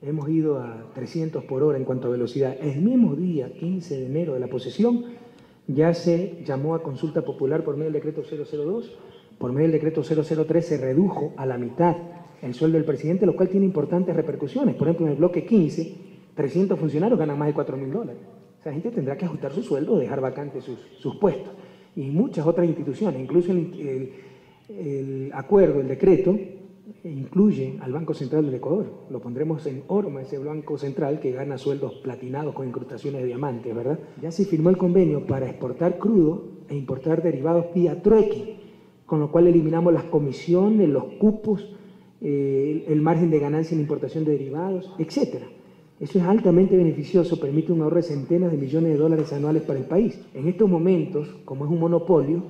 hemos ido a 300 por hora en cuanto a velocidad. El mismo día, 15 de enero de la posesión, ya se llamó a consulta popular por medio del decreto 002, por medio del decreto 003 se redujo a la mitad el sueldo del presidente, lo cual tiene importantes repercusiones. Por ejemplo, en el bloque 15, 300 funcionarios ganan más de $4.000. Esa gente tendrá que ajustar su sueldo o dejar vacantes sus puestos. Y muchas otras instituciones, incluso el acuerdo, el decreto, incluye al Banco Central del Ecuador. Lo pondremos en Orma, ese Banco Central que gana sueldos platinados con incrustaciones de diamantes, ¿verdad? Ya se firmó el convenio para exportar crudo e importar derivados vía trueque, con lo cual eliminamos las comisiones, los cupos, el margen de ganancia en importación de derivados, etc. Eso es altamente beneficioso, permite un ahorro de centenas de millones de dólares anuales para el país. En estos momentos, como es un monopolio,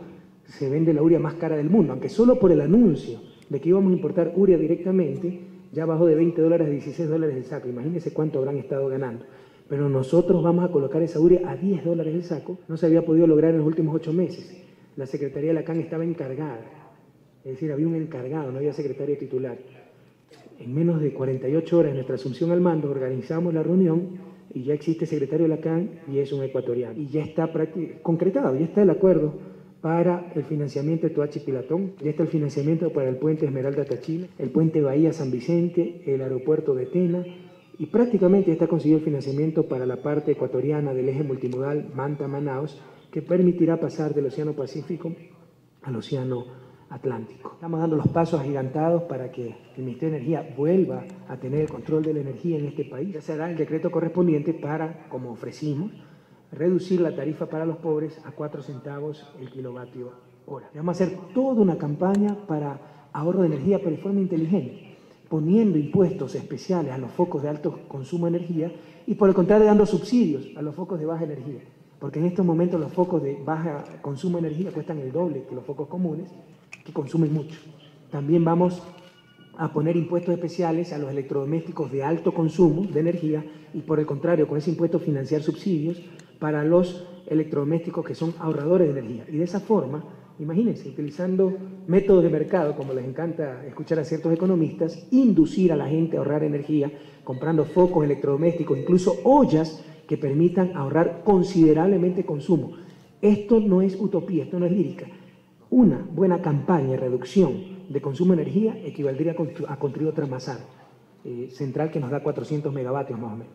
se vende la urea más cara del mundo, aunque solo por el anuncio de que íbamos a importar urea directamente, ya bajó de $20 a $16 el saco. Imagínense cuánto habrán estado ganando. Pero nosotros vamos a colocar esa urea a $10 el saco. No se había podido lograr en los últimos 8 meses. La Secretaría de la CAN estaba encargada. Es decir, había un encargado, no había secretario titular. En menos de 48 horas de nuestra asunción al mando, organizamos la reunión y ya existe secretario de la CAN y es un ecuatoriano. Y ya está concretado, ya está el acuerdo para el financiamiento de Toachi Pilatón, ya está el financiamiento para el puente Esmeralda Tachila, el puente Bahía San Vicente, el aeropuerto de Tena, y prácticamente ya está conseguido el financiamiento para la parte ecuatoriana del eje multimodal Manta-Manaos, que permitirá pasar del Océano Pacífico al Océano Atlántico. Estamos dando los pasos agigantados para que el Ministerio de Energía vuelva a tener el control de la energía en este país. Ya se hará el decreto correspondiente para, como ofrecimos, reducir la tarifa para los pobres a 4 centavos el kilovatio hora. Vamos a hacer toda una campaña para ahorro de energía, pero de forma inteligente, poniendo impuestos especiales a los focos de alto consumo de energía y, por el contrario, dando subsidios a los focos de baja energía. Porque en estos momentos los focos de baja consumo de energía cuestan el doble que los focos comunes, que consumen mucho. También vamos a poner impuestos especiales a los electrodomésticos de alto consumo de energía y, por el contrario, con ese impuesto financiar subsidios para los electrodomésticos que son ahorradores de energía. Y de esa forma, imagínense, utilizando métodos de mercado, como les encanta escuchar a ciertos economistas, inducir a la gente a ahorrar energía, comprando focos electrodomésticos, incluso ollas que permitan ahorrar considerablemente consumo. Esto no es utopía, esto no es lírica. Una buena campaña de reducción de consumo de energía equivaldría a construir otra Masar central que nos da 400 megavatios más o menos.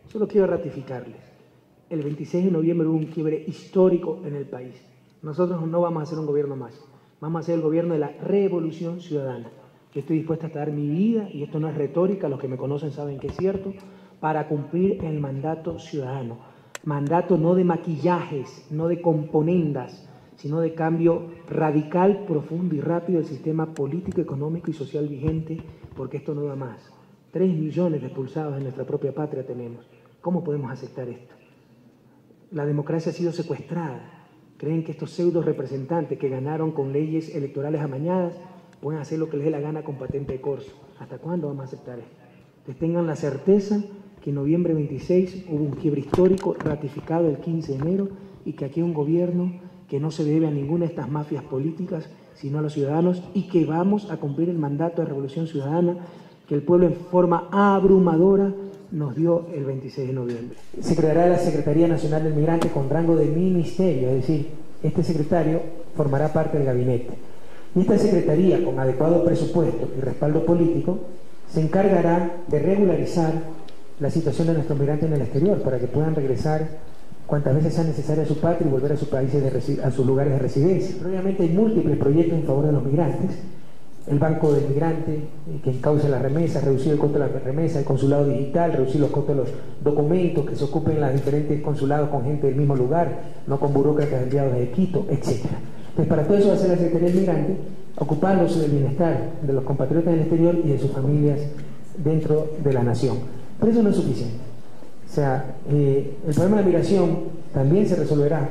Solo quiero ratificarles. El 26 de noviembre hubo un quiebre histórico en el país. Nosotros no vamos a hacer un gobierno más. Vamos a hacer el gobierno de la revolución ciudadana. Yo estoy dispuesta a dar mi vida, y esto no es retórica, los que me conocen saben que es cierto, para cumplir el mandato ciudadano. Mandato no de maquillajes, no de componendas, sino de cambio radical, profundo y rápido del sistema político, económico y social vigente, porque esto no da más. 3 millones de expulsados en nuestra propia patria tenemos. ¿Cómo podemos aceptar esto? La democracia ha sido secuestrada. Creen que estos pseudo representantes que ganaron con leyes electorales amañadas pueden hacer lo que les dé la gana con patente de corso. ¿Hasta cuándo vamos a aceptar esto? Entonces tengan la certeza que en noviembre 26 hubo un quiebre histórico ratificado el 15 de enero y que aquí hay un gobierno que no se debe a ninguna de estas mafias políticas, sino a los ciudadanos, y que vamos a cumplir el mandato de Revolución Ciudadana que el pueblo en forma abrumadora nos dio el 26 de noviembre. Se creará la Secretaría Nacional del Migrante con rango de ministerio, es decir, este secretario formará parte del gabinete. Y esta secretaría, con adecuado presupuesto y respaldo político, se encargará de regularizar la situación de nuestros migrantes en el exterior para que puedan regresar cuantas veces sea necesaria a su patria y volver a sus países, a sus lugares de residencia. Pero obviamente hay múltiples proyectos en favor de los migrantes. El Banco del Migrante, que encauce las remesas, reducir el costo de la remesa, el consulado digital, reducir los costos de los documentos, que se ocupen los diferentes consulados con gente del mismo lugar, no con burócratas enviados de Quito, etc. Entonces, para todo eso va a ser la Secretaría del Migrante, ocupándose del bienestar de los compatriotas del exterior y de sus familias dentro de la nación. Pero eso no es suficiente. O sea, el problema de la migración también se resolverá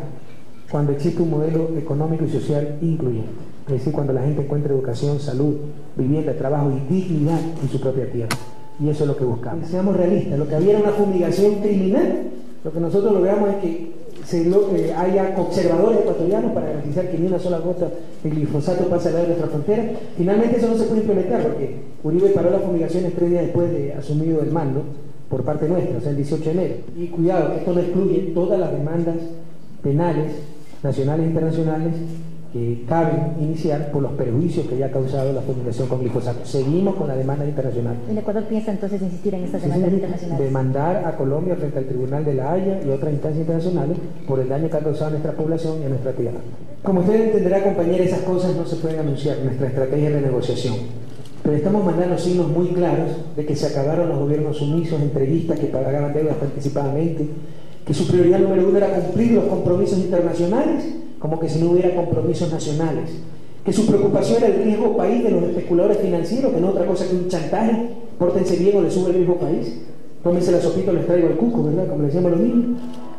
cuando existe un modelo económico y social incluyente. Es decir, cuando la gente encuentre educación, salud, vivienda, trabajo y dignidad en su propia tierra. Y eso es lo que buscamos. Seamos realistas, lo que había era una fumigación criminal. Lo que nosotros logramos es que haya observadores ecuatorianos para garantizar que ni una sola gota de glifosato pase al lado de nuestra frontera. Finalmente eso no se puede implementar porque Uribe paró las fumigaciones 3 días después de asumido el mando por parte nuestra, o sea, el 18 de enero. Y cuidado, que esto no excluye todas las demandas penales, nacionales e internacionales, que caben iniciar por los perjuicios que ya ha causado la fumigación con glifosato. Seguimos con la demanda internacional. ¿El Ecuador piensa entonces insistir en estas demandas internacionales? Demandar a Colombia frente al Tribunal de la Haya y otras instancias internacionales por el daño que ha causado a nuestra población y a nuestra tierra. Como usted entenderá, compañera, esas cosas no se pueden anunciar en nuestra estrategia de renegociación. Pero estamos mandando signos muy claros de que se acabaron los gobiernos sumisos, entreguistas, que pagaban deudas anticipadamente, que su prioridad número 1 era cumplir los compromisos internacionales, como que si no hubiera compromisos nacionales, que su preocupación era el riesgo país de los especuladores financieros, que no es otra cosa que un chantaje. Pórtense bien o les sube el riesgo país, tómense la sopita o les traigo el cuco, ¿verdad? Como le decíamos a los niños.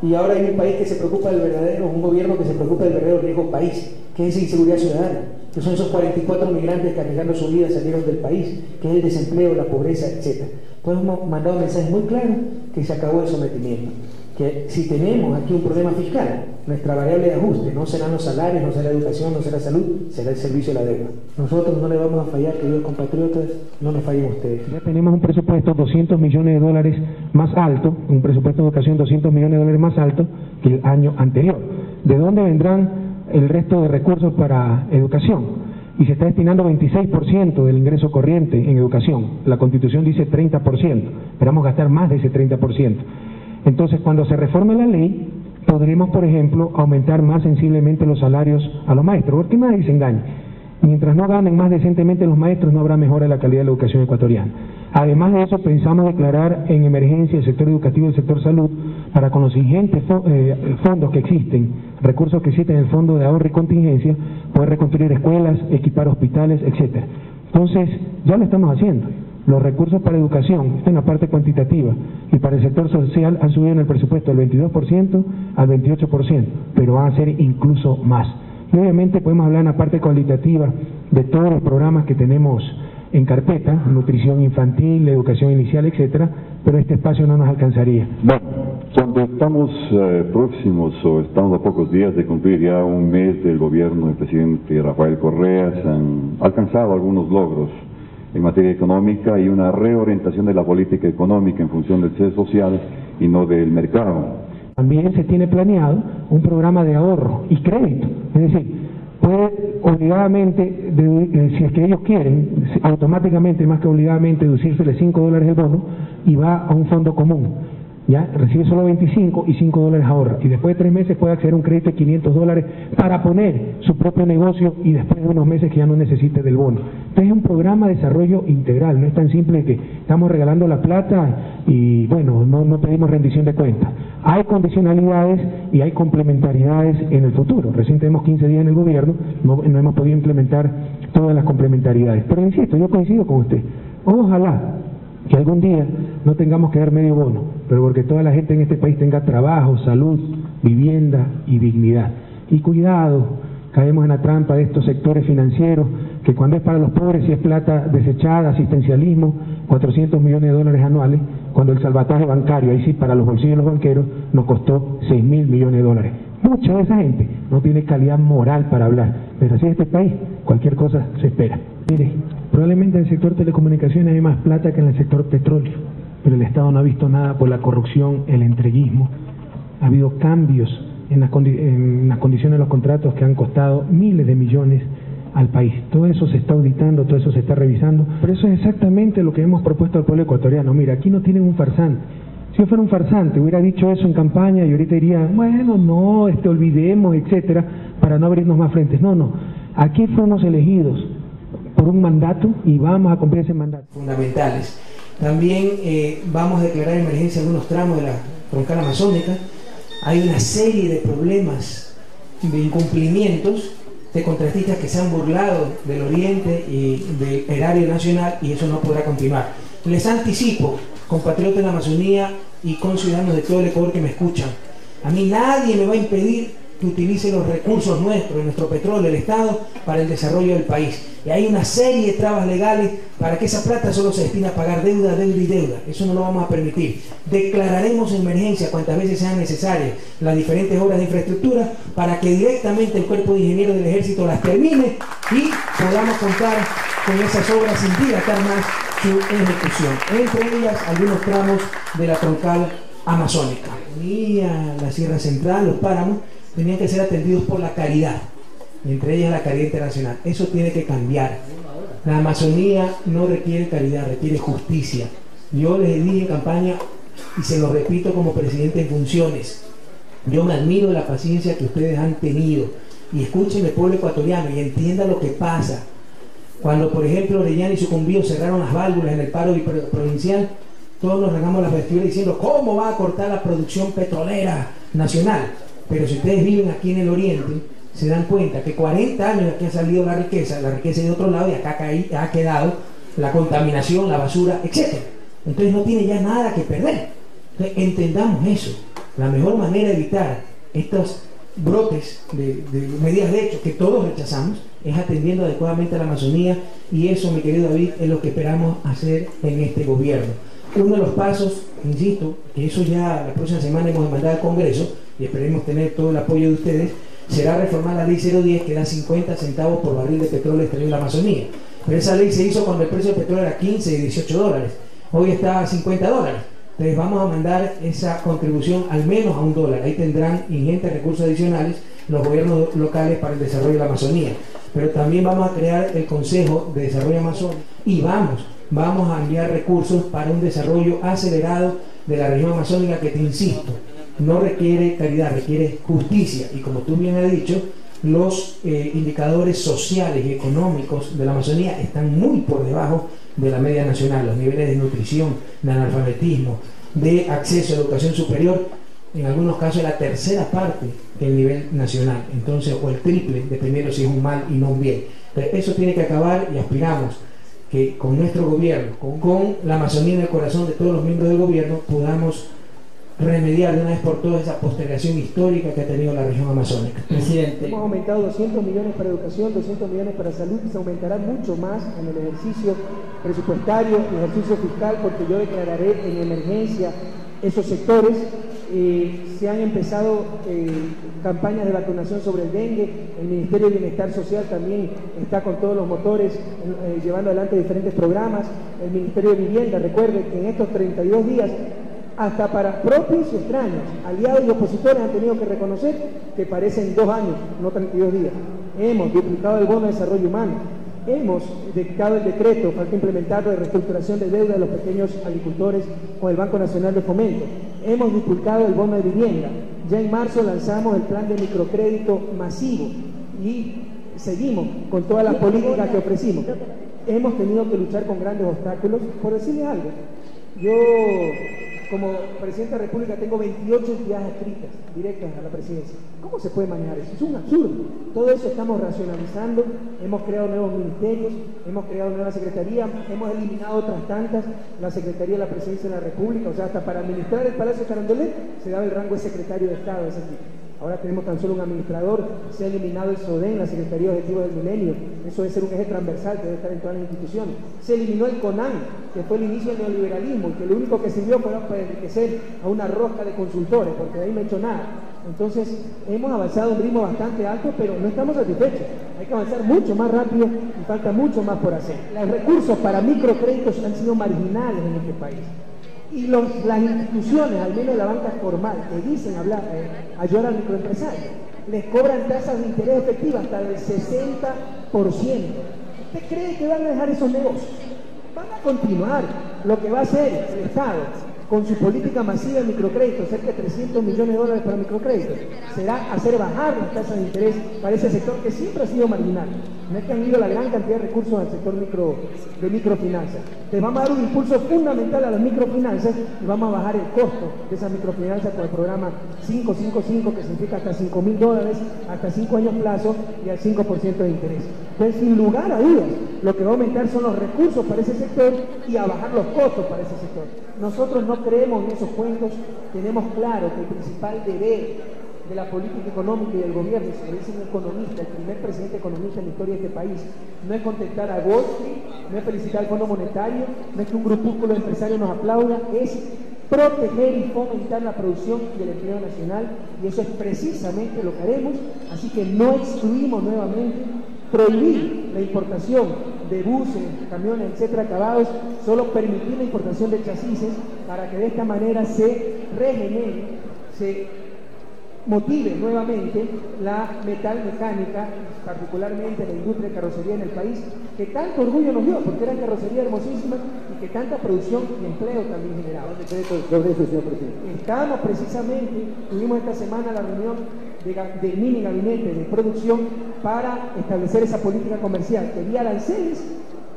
Y ahora hay un país que se preocupa del verdadero, un gobierno que se preocupa del verdadero riesgo país, que es esa inseguridad ciudadana, que son esos 44 migrantes que arriesgando su vida salieron del país, que es el desempleo, la pobreza, etc. Entonces hemos mandado mensajes muy claros que se acabó el sometimiento, que si tenemos aquí un problema fiscal, nuestra variable de ajuste no serán los salarios, no será educación, no será salud, será el servicio de la deuda. Nosotros no le vamos a fallar, queridos compatriotas, no nos fallen ustedes. Ya tenemos un presupuesto $200 millones más alto, un presupuesto de educación $200 millones más alto que el año anterior. ¿De dónde vendrán el resto de recursos para educación? Y se está destinando 26% del ingreso corriente en educación. La Constitución dice 30%, esperamos gastar más de ese 30%. Entonces, cuando se reforme la ley, podremos, por ejemplo, aumentar más sensiblemente los salarios a los maestros, porque nadie se engañe. Mientras no ganen más decentemente los maestros, no habrá mejora en la calidad de la educación ecuatoriana. Además de eso, pensamos declarar en emergencia el sector educativo y el sector salud para, con los ingentes fondos que existen, recursos que existen en el Fondo de Ahorro y Contingencia, poder reconstruir escuelas, equipar hospitales, etcétera. Entonces, ya lo estamos haciendo. Los recursos para educación, esta es la parte cuantitativa, y para el sector social han subido en el presupuesto del 22% al 28%, pero van a ser incluso más. Y obviamente podemos hablar en la parte cualitativa de todos los programas que tenemos en carpeta, nutrición infantil, educación inicial, etcétera, pero este espacio no nos alcanzaría. Bueno, cuando estamos próximos o estamos a pocos días de cumplir ya un mes del gobierno del presidente Rafael Correa, se han alcanzado algunos logros en materia económica y una reorientación de la política económica en función del ser social y no del mercado. También se tiene planeado un programa de ahorro y crédito, es decir, puede obligadamente, si es que ellos quieren, automáticamente, más que obligadamente, deducírsele $5 el bono y va a un fondo común. Ya recibe solo 25 y $5 ahorra, y después de 3 meses puede acceder a un crédito de $500 para poner su propio negocio, y después de unos meses que ya no necesite del bono. Entonces es un programa de desarrollo integral, no es tan simple que estamos regalando la plata y bueno, no pedimos rendición de cuentas. Hay condicionalidades y hay complementariedades en el futuro. Recién tenemos 15 días en el gobierno, no hemos podido implementar todas las complementariedades, pero insisto, yo coincido con usted, ojalá que algún día no tengamos que dar medio bono, pero porque toda la gente en este país tenga trabajo, salud, vivienda y dignidad. Y cuidado, caemos en la trampa de estos sectores financieros, que cuando es para los pobres sí es plata desechada, asistencialismo, $400 millones anuales, cuando el salvataje bancario, ahí sí para los bolsillos de los banqueros, nos costó $6.000 millones. Mucha de esa gente no tiene calidad moral para hablar, pero así es este país, cualquier cosa se espera. Mire, probablemente en el sector telecomunicaciones hay más plata que en el sector petróleo, pero el Estado no ha visto nada por la corrupción, el entreguismo. Ha habido cambios en las condiciones de los contratos que han costado miles de millones al país. Todo eso se está auditando, todo eso se está revisando, pero eso es exactamente lo que hemos propuesto al pueblo ecuatoriano. Mira, aquí no tienen un farsante. Si yo fuera un farsante, hubiera dicho eso en campaña y ahorita diría, bueno, no, olvidemos, etcétera, para no abrirnos más frentes. No, aquí fuimos elegidos por un mandato y vamos a cumplir ese mandato. Fundamentales. También vamos a declarar emergencia en algunos tramos de la troncal amazónica. Hay una serie de problemas, de incumplimientos de contratistas que se han burlado del oriente y del erario nacional, y eso no podrá continuar. Les anticipo, compatriotas de la Amazonía y conciudadanos de todo el Ecuador que me escuchan, a mí nadie me va a impedir que utilice los recursos nuestros, nuestro petróleo, el Estado, para el desarrollo del país. Y hay una serie de trabas legales para que esa plata solo se destine a pagar deuda, deuda y deuda. Eso no lo vamos a permitir. Declararemos en emergencia cuantas veces sean necesarias las diferentes obras de infraestructura para que directamente el cuerpo de ingenieros del ejército las termine y podamos contar con esas obras sin dilatar más su ejecución. Entre ellas, algunos tramos de la troncal amazónica. Y a la Sierra Central, los páramos, tenían que ser atendidos por la caridad, y entre ellas la caridad internacional. Eso tiene que cambiar. La Amazonía no requiere caridad, requiere justicia. Yo les dije en campaña, y se lo repito como presidente en funciones, yo me admiro de la paciencia que ustedes han tenido, y escúchenme, pueblo ecuatoriano, y entienda lo que pasa. Cuando, por ejemplo, Orellana y Sucumbío cerraron las válvulas en el paro provincial, todos nos regamos las vestiduras diciendo ¿cómo va a cortar la producción petrolera nacional? Pero si ustedes viven aquí en el oriente, se dan cuenta que 40 años aquí ha salido la riqueza de otro lado, y acá ha quedado la contaminación, la basura, etc. Entonces no tiene ya nada que perder. Entonces, entendamos eso. La mejor manera de evitar estos brotes de medidas de hecho que todos rechazamos es atendiendo adecuadamente a la Amazonía, y eso, mi querido David, es lo que esperamos hacer en este gobierno. Uno de los pasos, insisto, que eso ya la próxima semana hemos mandado al Congreso y esperemos tener todo el apoyo de ustedes, será reformar la ley 010 que da 50 centavos por barril de petróleo extraído en la Amazonía. Pero esa ley se hizo cuando el precio del petróleo era 15 y 18 dólares. Hoy está a 50 dólares. Entonces vamos a mandar esa contribución al menos a $1. Ahí tendrán ingentes recursos adicionales los gobiernos locales para el desarrollo de la Amazonía. Pero también vamos a crear el Consejo de Desarrollo Amazónico y vamos a enviar recursos para un desarrollo acelerado de la región amazónica que, te insisto, no requiere caridad, requiere justicia. Y como tú bien has dicho, los indicadores sociales y económicos de la Amazonía están muy por debajo de la media nacional. Los niveles de nutrición, de analfabetismo, de acceso a educación superior, en algunos casos la tercera parte del nivel nacional, entonces, o el triple, dependiendo si es un mal y no un bien. Entonces, eso tiene que acabar, y aspiramos que con nuestro gobierno, con la Amazonía en el corazón de todos los miembros del gobierno, podamos remediar de una vez por todas esa postergación histórica que ha tenido la región amazónica. Presidente. Hemos aumentado 200 millones para educación, 200 millones para salud, y se aumentará mucho más en el ejercicio presupuestario, el ejercicio fiscal, porque yo declararé en emergencia esos sectores. Se han empezado campañas de vacunación sobre el dengue. El Ministerio de Bienestar Social también está con todos los motores llevando adelante diferentes programas. El Ministerio de Vivienda, recuerde que en estos 32 días, hasta para propios y extraños, aliados y opositores han tenido que reconocer que parecen 2 años, no 32 días. Hemos duplicado el bono de desarrollo humano, hemos dictado el decreto, falta implementarlo, de reestructuración de deuda de los pequeños agricultores con el Banco Nacional de Fomento. Hemos duplicado el bono de vivienda. Ya en marzo lanzamos el plan de microcrédito masivo y seguimos con todas las políticas que ofrecimos. Hemos tenido que luchar con grandes obstáculos. Por decirles algo, yo como presidente de la República tengo 28 entidades adscritas directas a la presidencia. ¿Cómo se puede manejar eso? Es un absurdo. Todo eso estamos racionalizando, hemos creado nuevos ministerios, hemos creado nuevas secretarías, hemos eliminado otras tantas, la Secretaría de la Presidencia de la República, o sea, hasta para administrar el Palacio Carondelet se daba el rango de secretario de Estado de ese tipo. Ahora tenemos tan solo un administrador, se ha eliminado el SODEN, la Secretaría de Objetivos del Milenio, eso debe ser un eje transversal que debe estar en todas las instituciones. Se eliminó el CONAN, que fue el inicio del neoliberalismo, y que lo único que sirvió fue para enriquecer a una rosca de consultores, porque de ahí no ha hecho nada. Entonces, hemos avanzado a un ritmo bastante alto, pero no estamos satisfechos. Hay que avanzar mucho más rápido y falta mucho más por hacer. Los recursos para microcréditos han sido marginales en este país. Y las instituciones, al menos la banca formal, que dicen ayudar al microempresario, les cobran tasas de interés efectivas hasta del 60%. ¿Usted cree que van a dejar esos negocios? Van a continuar. Lo que va a hacer el Estado con su política masiva de microcrédito, cerca de $300 millones para microcrédito, será hacer bajar las tasas de interés para ese sector que siempre ha sido marginal. No es que han ido la gran cantidad de recursos al sector de microfinanzas. Entonces vamos a dar un impulso fundamental a las microfinanzas y vamos a bajar el costo de esas microfinanzas con el programa 555, que significa hasta $5.000, hasta 5 años plazo y al 5% de interés. Entonces, sin lugar a dudas, lo que va a aumentar son los recursos para ese sector y a bajar los costos para ese sector. Nosotros no creemos en esos cuentos, tenemos claro que el principal deber de la política económica y del gobierno, se lo dice un economista, el primer presidente economista en la historia de este país, no es contentar a Wall Street, no es felicitar al Fondo Monetario, no es que un grupúsculo de empresarios nos aplauda, es proteger y fomentar la producción y el empleo nacional, y eso es precisamente lo que haremos. Así que no excluimos nuevamente prohibir la importación de buses, camiones, etcétera, acabados, solo permitir la importación de chasis para que de esta manera se regenere, se motive nuevamente la metalmecánica, particularmente la industria de carrocería en el país, que tanto orgullo nos dio, porque eran carrocería hermosísimas y que tanta producción y empleo también generaba. Sobre eso, señor presidente. Estamos precisamente, tuvimos esta semana la reunión del mini gabinete de producción para establecer esa política comercial que vía aranceles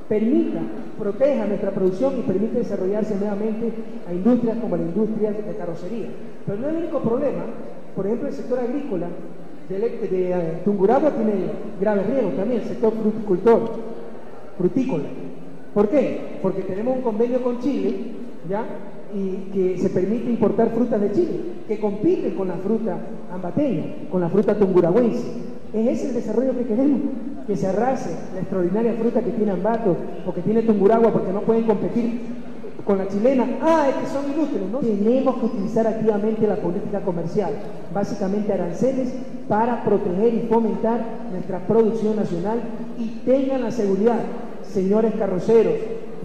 permita, proteja nuestra producción y permite desarrollarse nuevamente a industrias como la industria de carrocería. Pero no es el único problema. Por ejemplo, el sector agrícola de Tungurahua tiene graves riesgos también, el sector frutícola. ¿Por qué? Porque tenemos un convenio con Chile, ¿ya? Y que se permite importar frutas de Chile, que compiten con la fruta ambateña, con la fruta tungurahuense. ¿Es ese el desarrollo que queremos? Que se arrase la extraordinaria fruta que tiene Ambato o que tiene Tungurahua porque no pueden competir con la chilena. Es que son inútiles, ¿no? Tenemos que utilizar activamente la política comercial, básicamente aranceles, para proteger y fomentar nuestra producción nacional. Y tengan la seguridad, señores carroceros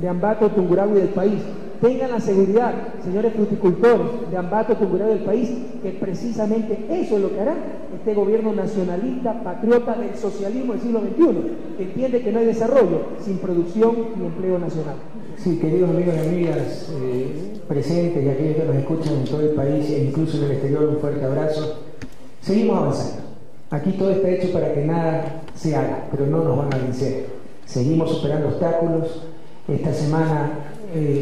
de Ambato, Tungurahua y del país, tengan la seguridad, señores fruticultores de Ambato, Tungurahua y del país, que precisamente eso es lo que hará este gobierno nacionalista, patriota del socialismo del siglo XXI, que entiende que no hay desarrollo sin producción y empleo nacional. Sí, queridos amigos y amigas presentes y aquellos que nos escuchan en todo el país e incluso en el exterior, un fuerte abrazo. Seguimos avanzando. Aquí todo está hecho para que nada se haga, pero no nos van a vencer. Seguimos superando obstáculos. Esta semana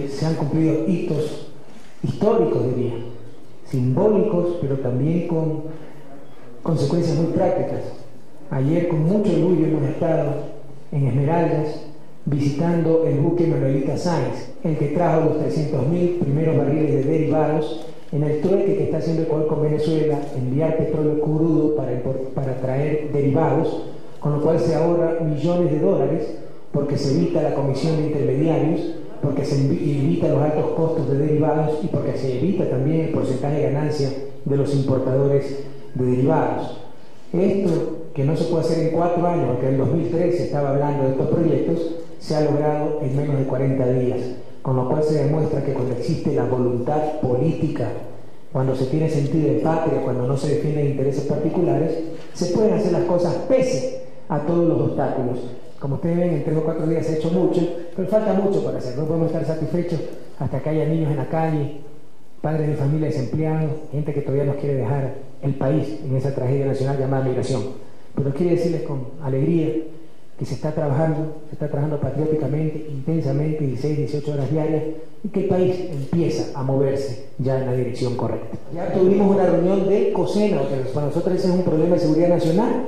se han cumplido hitos históricos, diría, simbólicos, pero también con consecuencias muy prácticas. Ayer, con mucho orgullo, hemos estado en Esmeraldas visitando el buque Manuelita Sáenz, el que trajo los 300.000 primeros barriles de derivados en el trueque que está haciendo Ecuador con Venezuela, enviar petróleo crudo para traer derivados, con lo cual se ahorra millones de dólares porque se evita la comisión de intermediarios, porque se evita los altos costos de derivados y porque se evita también el porcentaje de ganancia de los importadores de derivados. Esto, que no se puede hacer en 4 años, porque en el 2013 se estaba hablando de estos proyectos, se ha logrado en menos de 40 días, con lo cual se demuestra que cuando existe la voluntad política, cuando se tiene sentido de patria, cuando no se defienden intereses particulares, se pueden hacer las cosas pese a todos los obstáculos. Como ustedes ven, en 3 o 4 días se ha hecho mucho, pero falta mucho para hacer. No podemos estar satisfechos hasta que haya niños en la calle, padres de familia desempleados, gente que todavía nos quiere dejar el país en esa tragedia nacional llamada migración. Pero quiero decirles con alegría que se está trabajando patrióticamente, intensamente, 16, 18 horas diarias, y que el país empieza a moverse ya en la dirección correcta. Ya tuvimos una reunión de COSENA, que para nosotros ese es un problema de seguridad nacional,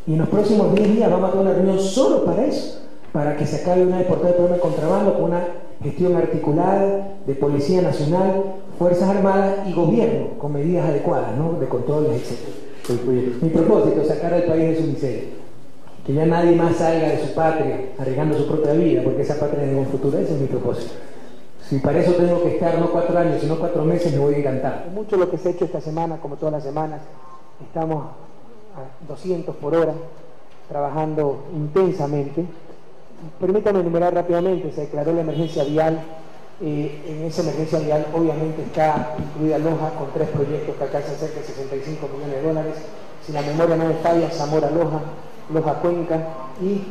y en los próximos 10 días vamos a tener una reunión solo para eso, para que se acabe una vez por todas el problema de contrabando, con una gestión articulada de Policía Nacional, Fuerzas Armadas y Gobierno, con medidas adecuadas, ¿no?, de controles, etc. Mi propósito es sacar al país de su miseria, que ya nadie más salga de su patria arriesgando su propia vida, porque esa patria tiene un futuro. Ese es mi propósito. Si para eso tengo que estar no 4 años, sino 4 meses, me voy a encantar. Mucho lo que se ha hecho esta semana, como todas las semanas, estamos a 200 por hora, trabajando intensamente. Permítanme enumerar rápidamente. Se declaró la emergencia vial. En esa emergencia vial obviamente está incluida Loja, con 3 proyectos que alcanzan cerca de 65 millones de dólares. Si la memoria no me falla, Zamora-Loja, Loja-Cuenca y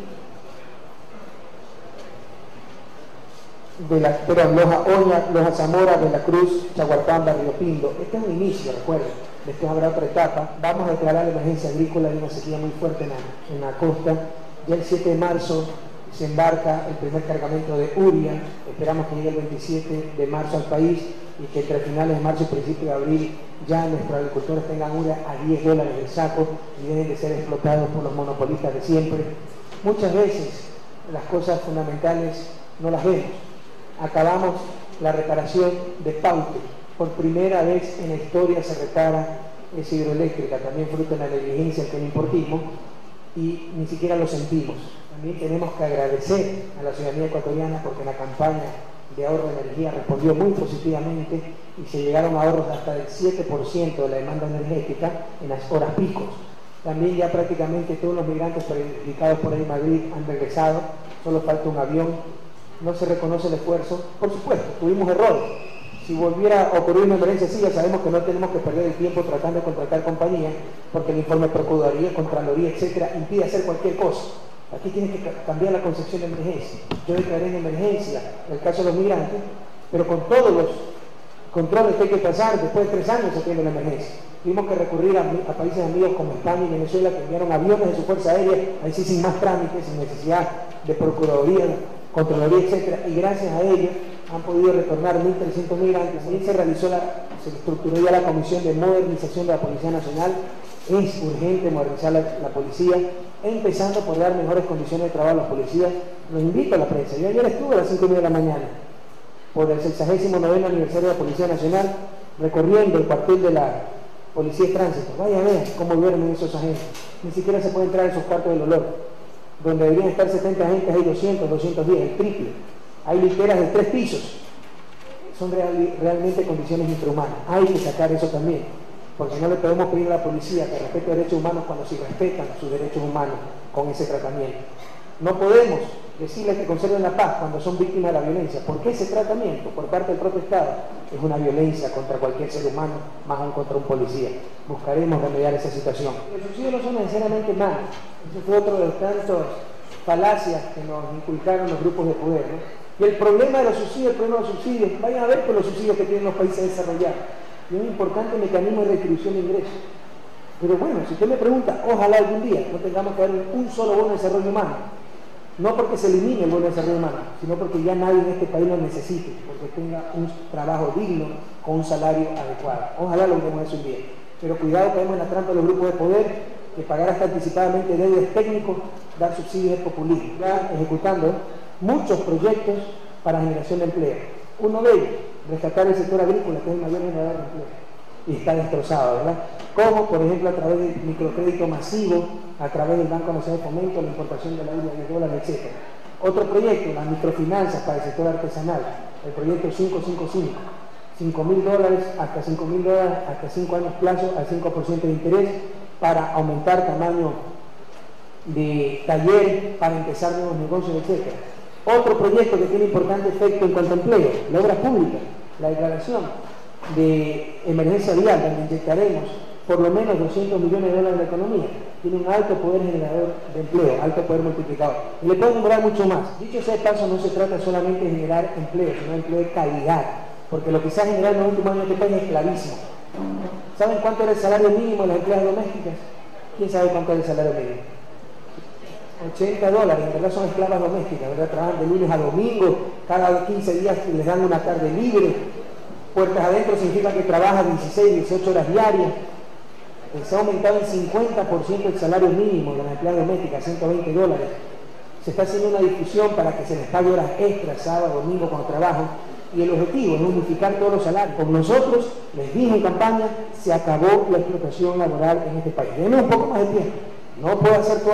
Loja-Oña, Loja-Zamora, de la Cruz, Chaguarpamba, Río Pindo. Este es un inicio, recuerden. Después habrá otra etapa. Vamos a declarar la emergencia agrícola de una sequía muy fuerte en la costa. Ya el 7 de marzo se embarca el primer cargamento de urea. Esperamos que llegue el 27 de marzo al país y que entre finales de marzo y principios de abril ya nuestros agricultores tengan urea a $10 el saco y dejen de ser explotados por los monopolistas de siempre. Muchas veces las cosas fundamentales no las vemos. Acabamos la reparación de Paute. Por primera vez en la historia se repara es hidroeléctrica, también fruto de la negligencia que no importismo, y ni siquiera lo sentimos. También tenemos que agradecer a la ciudadanía ecuatoriana porque la campaña de ahorro de energía respondió muy positivamente y se llegaron a ahorros hasta del 7% de la demanda energética en las horas picos. También ya prácticamente todos los migrantes identificados por ahí en Madrid han regresado, solo falta un avión, no se reconoce el esfuerzo. Por supuesto, tuvimos errores. Si volviera a ocurrir una emergencia así, ya sabemos que no tenemos que perder el tiempo tratando de contratar compañías, porque el informe de Procuraduría, Contraloría, etcétera, impide hacer cualquier cosa. Aquí tienes que cambiar la concepción de emergencia. Yo declaré en emergencia el caso de los migrantes, pero con todos los controles que hay que pasar, después de 3 años se tiene la emergencia. Tuvimos que recurrir a países amigos como España y Venezuela, que enviaron aviones de su fuerza aérea, ahí sí sin más trámites, sin necesidad de Procuraduría, Contraloría, etcétera, y gracias a ellos han podido retornar 1.300 migrantes. También se estructuró ya la Comisión de Modernización de la Policía Nacional. Es urgente modernizar la policía, empezando por dar mejores condiciones de trabajo a los policías. Los invito a la prensa. Yo ayer estuve a las 5:30 de la mañana por el 69º aniversario de la Policía Nacional, recorriendo el cuartel de la Policía de Tránsito. Vaya a ver cómo duermen esos agentes. Ni siquiera se puede entrar en esos cuartos del olor. Donde deberían estar 70 agentes, hay 200, 210, el triple. Hay literas de 3 pisos. Son realmente condiciones infrahumanas. Hay que sacar eso también, porque no le podemos pedir a la policía que respete derechos humanos cuando sí respetan sus derechos humanos con ese tratamiento. No podemos decirles que conserven la paz cuando son víctimas de la violencia, porque ese tratamiento por parte del propio Estado es una violencia contra cualquier ser humano, más aún contra un policía. Buscaremos remediar esa situación. Los subsidios no son necesariamente malos. Ese fue otro de los tantos falacias que nos inculcaron los grupos de poder, ¿no? Y el problema de los subsidios, vayan a ver con los subsidios que tienen los países desarrollados. Y un importante mecanismo de retribución de ingresos. Pero bueno, si usted me pregunta, ojalá algún día no tengamos que dar un solo bono de desarrollo humano. No porque se elimine el bono de desarrollo humano, sino porque ya nadie en este país lo necesite, porque tenga un trabajo digno con un salario adecuado. Ojalá logremos eso un día. Pero cuidado, caemos en la trampa de los grupos de poder, que pagar hasta anticipadamente deudas técnicos, dar subsidios es populismo. Ya ejecutando muchos proyectos para generación de empleo. Uno de ellos, rescatar el sector agrícola, que es el mayor generador de empleo. Y está destrozado, ¿verdad? Como, por ejemplo, a través del microcrédito masivo, a través del Banco Nacional de Fomento, la importación de la isla de dólares, etc. Otro proyecto, las microfinanzas para el sector artesanal, el proyecto 555, $5.000 hasta $5.000 hasta 5 años plazo al 5% de interés para aumentar tamaño de taller, para empezar nuevos negocios, etc. Otro proyecto que tiene importante efecto en cuanto a empleo, la obra pública, la declaración de emergencia vial, donde inyectaremos por lo menos $200 millones en la economía. Tiene un alto poder generador de empleo, alto poder multiplicador. Y le puedo enumerar mucho más. Dicho sea de paso, no se trata solamente de generar empleo, sino de empleo de calidad, porque lo que se ha generado en los últimos años en este país es esclavismo. ¿Saben cuánto era el salario mínimo de las empleadas domésticas? ¿Quién sabe cuánto era el salario mínimo? $80, en verdad son esclavas domésticas, ¿verdad? Trabajan de lunes a domingo, cada 15 días les dan una tarde libre, puertas adentro significa que trabaja 16, 18 horas diarias. Se ha aumentado en 50% el salario mínimo de las empleadas domésticas, $120. Se está haciendo una difusión para que se les pague horas extras, sábado, domingo, cuando trabajan, y el objetivo es unificar todos los salarios. Con nosotros, les dije en campaña, se acabó la explotación laboral en este país. Denme un poco más de tiempo. No puedo hacer todo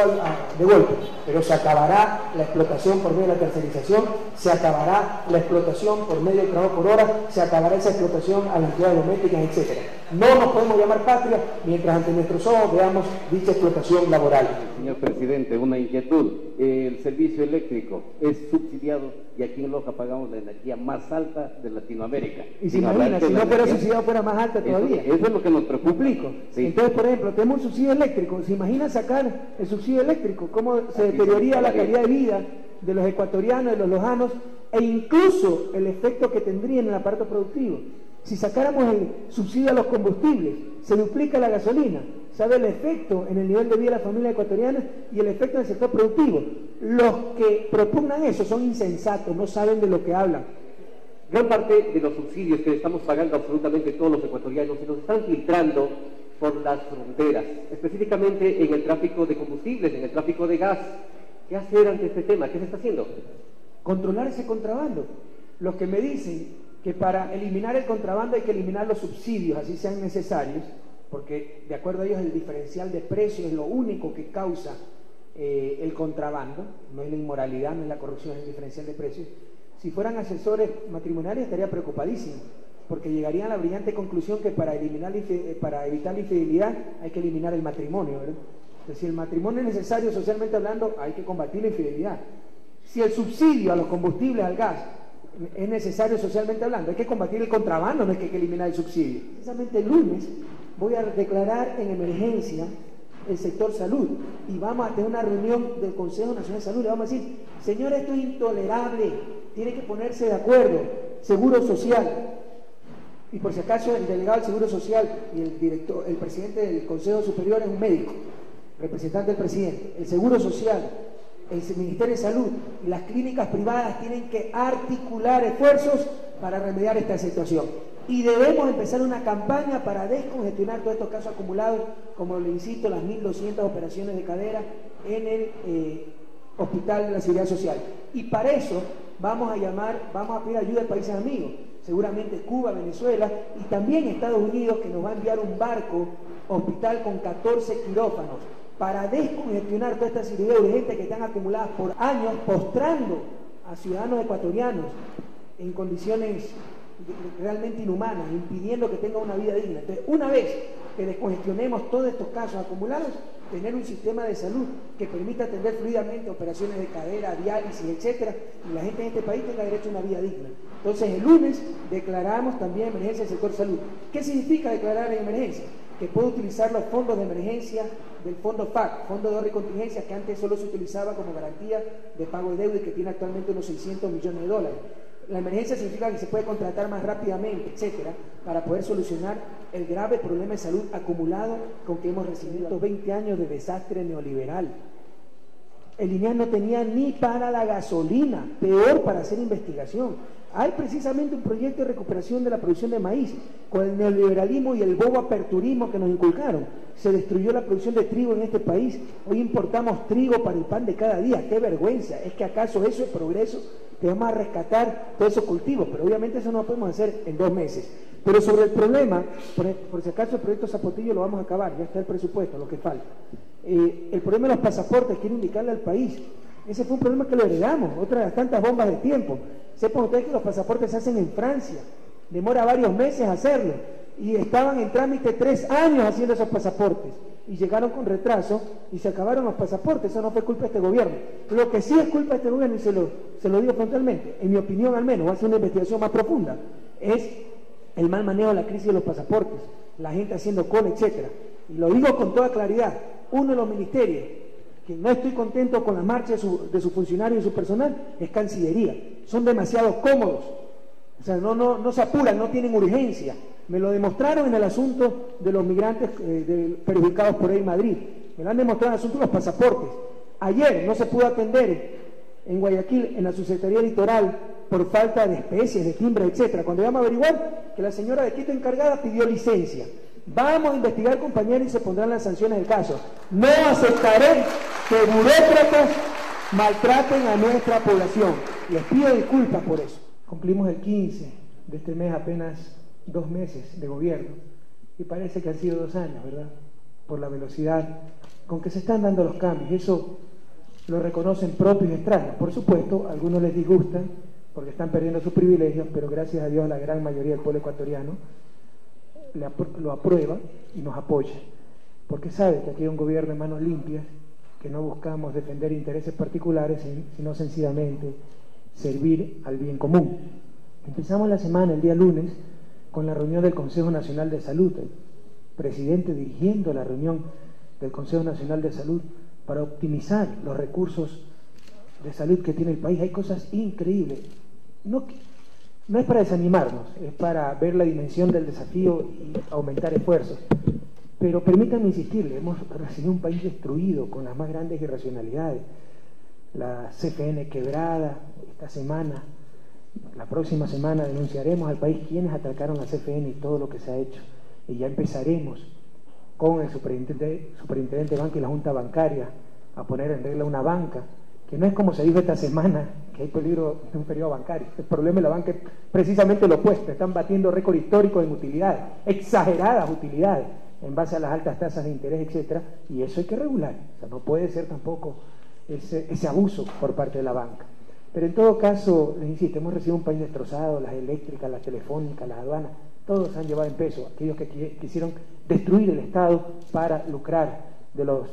de golpe, pero se acabará la explotación por medio de la tercerización, se acabará la explotación por medio del trabajo por hora, se acabará esa explotación a las empleadas domésticas, etc. No nos podemos llamar patria mientras ante nuestros ojos veamos dicha explotación laboral. Señor presidente, una inquietud. El servicio eléctrico es subsidiado y aquí en Loja pagamos la energía más alta de Latinoamérica. Y si imagina, si no fuera subsidiado fuera más alta todavía. Eso es lo que nos preocupa. Explico. Sí. Entonces, por ejemplo, tenemos un subsidio eléctrico. ¿Se imagina sacar el subsidio eléctrico? ¿Cómo se deterioraría la calidad de vida de los ecuatorianos, de los lojanos, e incluso el efecto que tendría en el aparato productivo? Si sacáramos el subsidio a los combustibles, se duplica la gasolina. ¿Sabe el efecto en el nivel de vida de las familias ecuatorianas y el efecto en el sector productivo? Los que propugnan eso son insensatos, no saben de lo que hablan. Gran parte de los subsidios que estamos pagando absolutamente todos los ecuatorianos se nos están filtrando por las fronteras, específicamente en el tráfico de combustibles, en el tráfico de gas. ¿Qué hacer ante este tema? ¿Qué se está haciendo? Controlar ese contrabando. Los que me dicen que para eliminar el contrabando hay que eliminar los subsidios, así sean necesarios, porque de acuerdo a ellos el diferencial de precios es lo único que causa el contrabando, no es la inmoralidad, no es la corrupción, es el diferencial de precios. Si fueran asesores matrimoniales estaría preocupadísimo, porque llegarían a la brillante conclusión que para evitar la infidelidad hay que eliminar el matrimonio, ¿verdad? Entonces, si el matrimonio es necesario socialmente hablando, hay que combatir la infidelidad. Si el subsidio a los combustibles, al gas, es necesario socialmente hablando, hay que combatir el contrabando, no es que hay que eliminar el subsidio. Precisamente el lunes voy a declarar en emergencia el sector salud y vamos a tener una reunión del Consejo Nacional de Salud. Le vamos a decir, señores, esto es intolerable, tiene que ponerse de acuerdo, Seguro Social. Y por si acaso el delegado del Seguro Social y el presidente del Consejo Superior es un médico, representante del presidente. El Seguro Social, el Ministerio de Salud y las clínicas privadas tienen que articular esfuerzos para remediar esta situación. Y debemos empezar una campaña para descongestionar todos estos casos acumulados, como le insisto, las 1.200 operaciones de cadera en el Hospital de la Seguridad Social. Y para eso vamos a pedir ayuda de países amigos, seguramente Cuba, Venezuela y también Estados Unidos, que nos va a enviar un barco hospital con 14 quirófanos para descongestionar toda esta cirugía urgente que están acumuladas por años, postrando a ciudadanos ecuatorianos en condiciones realmente inhumanas, impidiendo que tengan una vida digna. Entonces, una vez que descongestionemos todos estos casos acumulados, tener un sistema de salud que permita atender fluidamente operaciones de cadera, diálisis, etcétera, y la gente en este país tenga derecho a una vida digna. Entonces, el lunes declaramos también emergencia del sector salud. ¿Qué significa declarar en emergencia? Que puede utilizar los fondos de emergencia del fondo FAC, Fondo de Ahorro y Contingencia, que antes solo se utilizaba como garantía de pago de deuda y que tiene actualmente unos $600 millones. La emergencia significa que se puede contratar más rápidamente, etcétera, para poder solucionar el grave problema de salud acumulado con que hemos recibido estos 20 años de desastre neoliberal. El INEAS no tenía ni para la gasolina, peor para hacer investigación. Hay precisamente un proyecto de recuperación de la producción de maíz. Con el neoliberalismo y el bobo aperturismo que nos inculcaron, se destruyó la producción de trigo en este país. Hoy importamos trigo para el pan de cada día. ¡Qué vergüenza! ¿Es que acaso eso es progreso? Que vamos a rescatar todos esos cultivos, pero obviamente eso no lo podemos hacer en 2 meses. Pero sobre el problema, por si acaso el proyecto Zapotillo lo vamos a acabar, ya está el presupuesto, lo que falta. El problema de los pasaportes, quiero indicarle al país, ese fue un problema que lo heredamos, otra de las tantas bombas de tiempo. Sepan ustedes que los pasaportes se hacen en Francia, demora varios meses hacerlo, y estaban en trámite 3 años haciendo esos pasaportes, y llegaron con retraso, y se acabaron los pasaportes. Eso no fue culpa de este gobierno. Lo que sí es culpa de este gobierno, y se lo digo frontalmente, en mi opinión al menos, va a ser una investigación más profunda, es el mal manejo de la crisis de los pasaportes, la gente haciendo cola, etcétera. Y lo digo con toda claridad, uno de los ministerios que no estoy contento con la marcha de su funcionario y su personal es Cancillería. Son demasiado cómodos, o sea, no se apuran, no tienen urgencia. Me lo demostraron en el asunto de los migrantes perjudicados por ahí en Madrid, me lo han demostrado en el asunto de los pasaportes. Ayer no se pudo atender en Guayaquil, en la Subsecretaría Litoral, por falta de especies, de timbre, etcétera. Cuando íbamos a averiguar, que la señora de Quito encargada pidió licencia. Vamos a investigar, compañeros, y se pondrán las sanciones del caso. No aceptaré que burócratas maltraten a nuestra población. Les pido disculpas por eso. Cumplimos el 15 de este mes, apenas 2 meses de gobierno, y parece que han sido 2 años, ¿verdad? Por la velocidad con que se están dando los cambios. Eso lo reconocen propios y extraños. Por supuesto, a algunos les disgusta porque están perdiendo sus privilegios, pero gracias a Dios la gran mayoría del pueblo ecuatoriano lo aprueba y nos apoya, porque sabe que aquí hay un gobierno de manos limpias, que no buscamos defender intereses particulares, sino sencillamente servir al bien común. Empezamos la semana, el día lunes, con la reunión del Consejo Nacional de Salud, el presidente dirigiendo la reunión del Consejo Nacional de Salud para optimizar los recursos de salud que tiene el país. Hay cosas increíbles. No es para desanimarnos, es para ver la dimensión del desafío y aumentar esfuerzos. Pero permítanme insistirle, hemos recibido un país destruido con las más grandes irracionalidades. La CFN quebrada esta semana, la próxima semana denunciaremos al país quienes atacaron la CFN y todo lo que se ha hecho. Y ya empezaremos con el superintendente de banca y la junta bancaria a poner en regla una banca que no es como se dijo esta semana, que hay peligro de un periodo bancario. El problema de la banca es precisamente lo opuesto. Están batiendo récord histórico en utilidades, exageradas utilidades. en base a las altas tasas de interés, etcétera, y eso hay que regular. O sea, no puede ser tampoco ese abuso por parte de la banca. Pero en todo caso, les insisto, hemos recibido un país destrozado, las eléctricas, las telefónicas, las aduanas, todos se han llevado en peso, aquellos que quisieron destruir el Estado para lucrar de los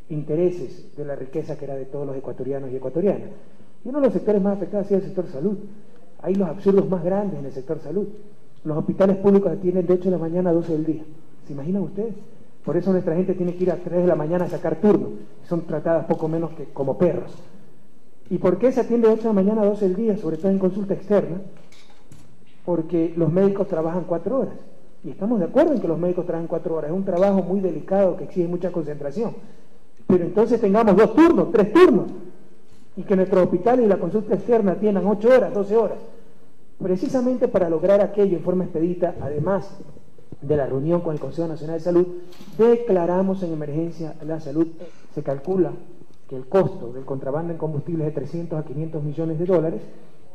intereses de la riqueza que era de todos los ecuatorianos y ecuatorianas. Y uno de los sectores más afectados ha sido el sector salud. Hay los absurdos más grandes en el sector salud. Los hospitales públicos atienden de 8 de la mañana a 12 del día. ¿Se imaginan ustedes? Por eso nuestra gente tiene que ir a 3 de la mañana a sacar turno. Son tratadas poco menos que como perros. ¿Y por qué se atiende de 8 de la mañana a 12 del día, sobre todo en consulta externa? Porque los médicos trabajan 4 horas. Y estamos de acuerdo en que los médicos trabajan 4 horas. Es un trabajo muy delicado que exige mucha concentración. Pero entonces tengamos 2 turnos, 3 turnos. Y que nuestros hospitales y la consulta externa atiendan 8 horas, 12 horas. Precisamente para lograr aquello en forma expedita, además de la reunión con el Consejo Nacional de Salud, declaramos en emergencia la salud. Se calcula que el costo del contrabando en combustibles es de 300 a 500 millones de dólares.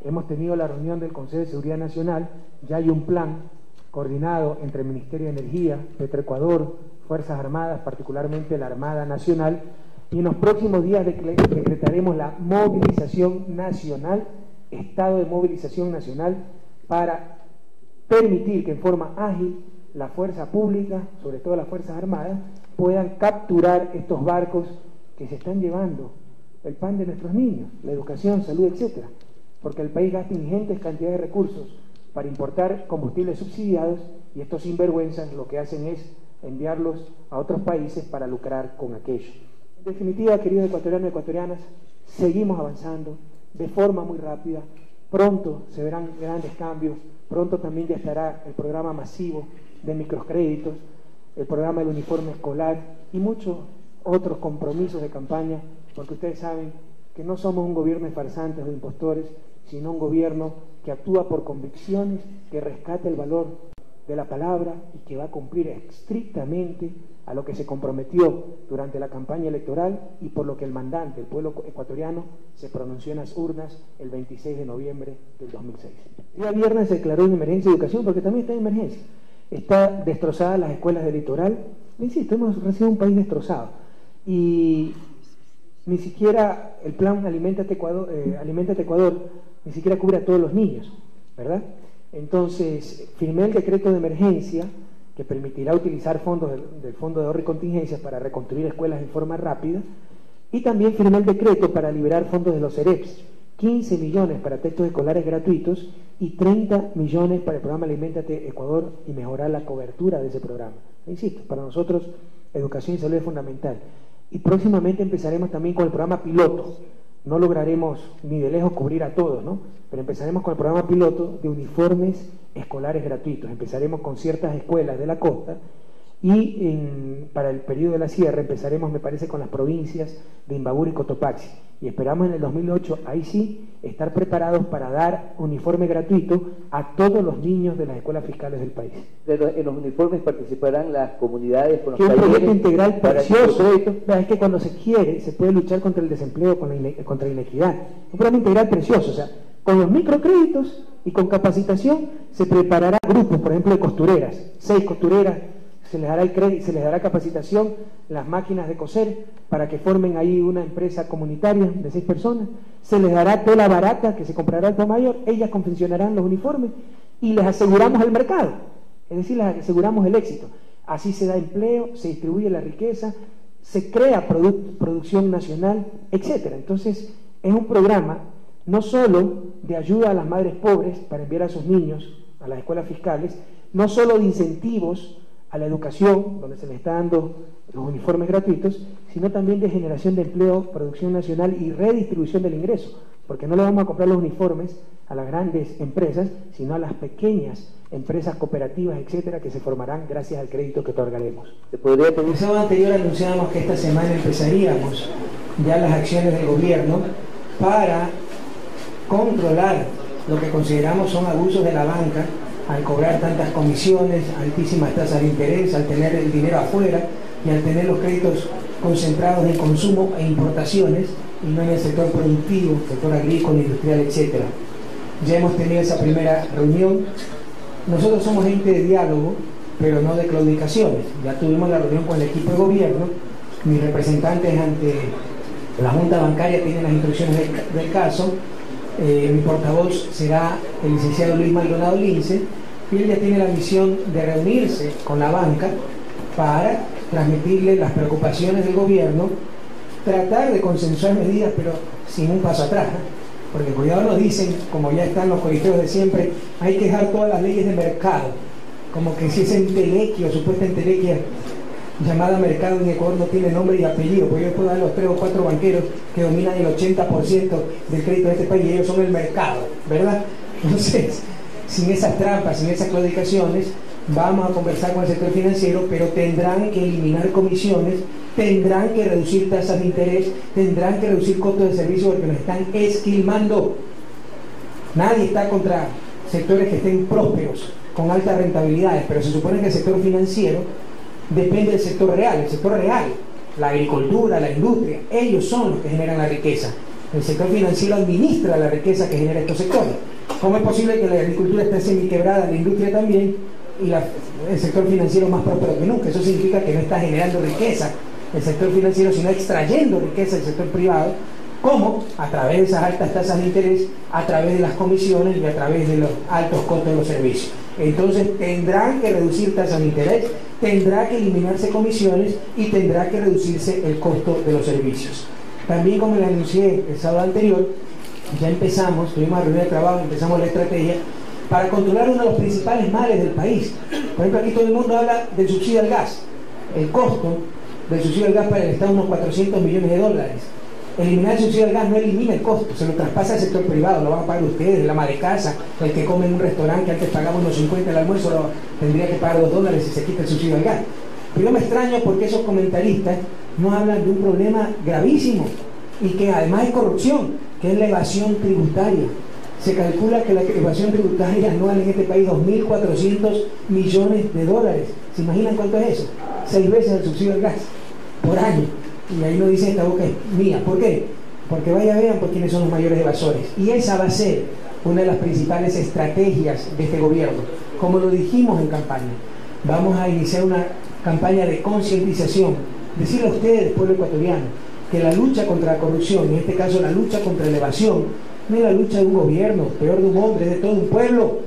Hemos tenido la reunión del Consejo de Seguridad Nacional, ya hay un plan coordinado entre el Ministerio de Energía, Petroecuador, Fuerzas Armadas, particularmente la Armada Nacional, y en los próximos días decretaremos la movilización nacional, estado de movilización nacional, para permitir que en forma ágil la fuerza pública, sobre todo las Fuerzas Armadas, puedan capturar estos barcos que se están llevando el pan de nuestros niños, la educación, salud, etcétera, porque el país gasta ingentes cantidades de recursos para importar combustibles subsidiados y estos sinvergüenzas lo que hacen es enviarlos a otros países para lucrar con aquello. En definitiva, queridos ecuatorianos y ecuatorianas, seguimos avanzando de forma muy rápida. Pronto se verán grandes cambios, pronto también ya estará el programa masivo de microcréditos, el programa del uniforme escolar y muchos otros compromisos de campaña, porque ustedes saben que no somos un gobierno de farsantes o de impostores, sino un gobierno que actúa por convicciones, que rescata el valor de la palabra y que va a cumplir estrictamente a lo que se comprometió durante la campaña electoral y por lo que el mandante, el pueblo ecuatoriano, se pronunció en las urnas el 26 de noviembre del 2006. El día viernes se declaró en emergencia de educación porque también está en emergencia. Está destrozada las escuelas del litoral. Insisto, hemos recibido un país destrozado y ni siquiera el plan Aliméntate Ecuador ni siquiera cubre a todos los niños, ¿verdad? Entonces, firmé el decreto de emergencia que permitirá utilizar fondos del Fondo de Ahorro y Contingencias para reconstruir escuelas en forma rápida, y también firmé el decreto para liberar fondos de los CEREPS, 15 millones para textos escolares gratuitos y 30 millones para el programa Aliméntate Ecuador y mejorar la cobertura de ese programa. Insisto, para nosotros educación y salud es fundamental. Y próximamente empezaremos también con el programa piloto. No lograremos ni de lejos cubrir a todos, ¿no? Pero empezaremos con el programa piloto de uniformes escolares gratuitos. Empezaremos con ciertas escuelas de la costa y para el periodo de la sierra empezaremos, me parece, con las provincias de Imbabura y Cotopaxi. Y esperamos en el 2008, ahí sí, estar preparados para dar uniforme gratuito a todos los niños de las escuelas fiscales del país. En los uniformes participarán las comunidades con los que talleres. Un proyecto integral precioso. Es que cuando se quiere, se puede luchar contra el desempleo, contra la inequidad. Un programa integral precioso, o sea, con los microcréditos y con capacitación se preparará grupos, por ejemplo, de costureras, 6 costureras, se les dará el crédito, se les dará capacitación, las máquinas de coser, para que formen ahí una empresa comunitaria de 6 personas, se les dará tela barata que se comprará al por mayor, ellas confeccionarán los uniformes y les aseguramos el mercado, es decir, les aseguramos el éxito. Así se da empleo, se distribuye la riqueza, se crea producción nacional, etcétera. Entonces, es un programa no solo de ayuda a las madres pobres para enviar a sus niños a las escuelas fiscales, no solo de incentivos a la educación, donde se les está dando los uniformes gratuitos, sino también de generación de empleo, producción nacional y redistribución del ingreso, porque no le vamos a comprar los uniformes a las grandes empresas, sino a las pequeñas empresas cooperativas, etcétera, que se formarán gracias al crédito que otorgaremos. En el sábado anterior anunciábamos que esta semana empezaríamos ya las acciones del gobierno para controlar lo que consideramos son abusos de la banca al cobrar tantas comisiones, altísimas tasas de interés, al tener el dinero afuera y al tener los créditos concentrados en consumo e importaciones y no en el sector productivo, sector agrícola, industrial, etcétera. Ya hemos tenido esa primera reunión. Nosotros somos gente de diálogo, pero no de claudicaciones. Ya tuvimos la reunión con el equipo de gobierno, mis representantes ante la Junta Bancaria tienen las instrucciones del caso, mi portavoz será el licenciado Luis Maldonado Lince, y él ya tiene la misión de reunirse con la banca para transmitirle las preocupaciones del gobierno, tratar de consensuar medidas, pero sin un paso atrás, ¿no? Porque cuidado nos dicen, como ya están los coriteos de siempre, hay que dejar todas las leyes de mercado, como que si esa entelequia, supuesta entelequia llamada mercado en Ecuador no tiene nombre y apellido, porque yo puedo dar los 3 o 4 banqueros que dominan el 80% del crédito de este país y ellos son el mercado, ¿verdad? Entonces, sin esas trampas, sin esas claudicaciones, vamos a conversar con el sector financiero, pero tendrán que eliminar comisiones, tendrán que reducir tasas de interés, tendrán que reducir costos de servicio porque nos están esquilmando. Nadie está contra sectores que estén prósperos, con altas rentabilidades, pero se supone que el sector financiero depende del sector real, la agricultura, la industria, ellos son los que generan la riqueza. El sector financiero administra la riqueza que genera estos sectores. ¿Cómo es posible que la agricultura esté semiquebrada, la industria también, y el sector financiero más próspero que nunca? Eso significa que no está generando riqueza el sector financiero, sino extrayendo riqueza del sector privado. ¿Cómo? A través de esas altas tasas de interés, a través de las comisiones y a través de los altos costos de los servicios. Entonces tendrán que reducir tasas de interés, tendrá que eliminarse comisiones y tendrá que reducirse el costo de los servicios. También, como les anuncié el sábado anterior, ya empezamos, tuvimos una reunión de trabajo, empezamos la estrategia para controlar uno de los principales males del país. Por ejemplo, aquí todo el mundo habla del subsidio al gas. El costo del subsidio al gas para el Estado es unos 400 millones de dólares. Eliminar el subsidio al gas no elimina el costo, se lo traspasa al sector privado, lo van a pagar ustedes, el ama de casa, el que come en un restaurante que antes pagaba unos 50 el almuerzo, tendría que pagar $2 si se quita el subsidio al gas. Pero yo me extraño porque esos comentaristas no hablan de un problema gravísimo y que además es corrupción, que es la evasión tributaria. Se calcula que la evasión tributaria anual en este país es 2.400 millones de dólares. ¿Se imaginan cuánto es eso? 6 veces el subsidio al gas por año. Y ahí nos dice esta boca es mía. ¿Por qué? Porque vean por quiénes son los mayores evasores. Y esa va a ser una de las principales estrategias de este gobierno. Como lo dijimos en campaña, vamos a iniciar una campaña de concientización. Decirle a ustedes, pueblo ecuatoriano, que la lucha contra la corrupción, en este caso la lucha contra la evasión, no es la lucha de un gobierno, peor de un hombre, es de todo un pueblo.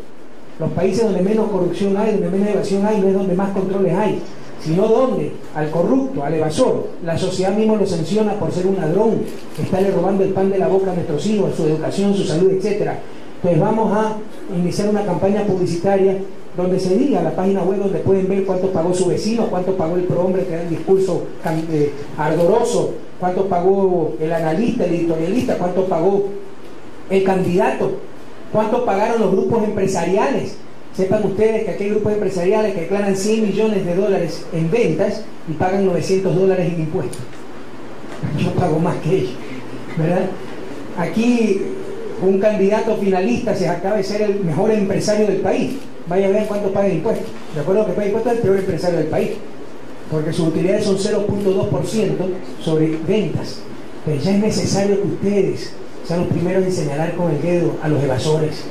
Los países donde menos corrupción hay, donde menos evasión hay, no es donde más controles hay, sino donde al corrupto, al evasor, la sociedad mismo lo sanciona por ser un ladrón, que está le robando el pan de la boca a nuestros hijos, su educación, su salud, etc. Entonces vamos a iniciar una campaña publicitaria donde se diga la página web donde pueden ver cuánto pagó su vecino, cuánto pagó el prohombre que da el discurso ardoroso, cuánto pagó el analista, el editorialista, cuánto pagó el candidato, cuánto pagaron los grupos empresariales. Sepan ustedes que aquí hay grupos empresariales que declaran 100 millones de dólares en ventas y pagan $900 en impuestos. Yo pago más que ellos, ¿verdad? Aquí un candidato finalista se acaba de ser el mejor empresario del país. Vaya a ver cuánto paga de impuestos. De acuerdo que paga impuestos es el peor empresario del país, porque sus utilidades son 0.2% sobre ventas. Pero ya es necesario que ustedes sean los primeros en señalar con el dedo a los evasores.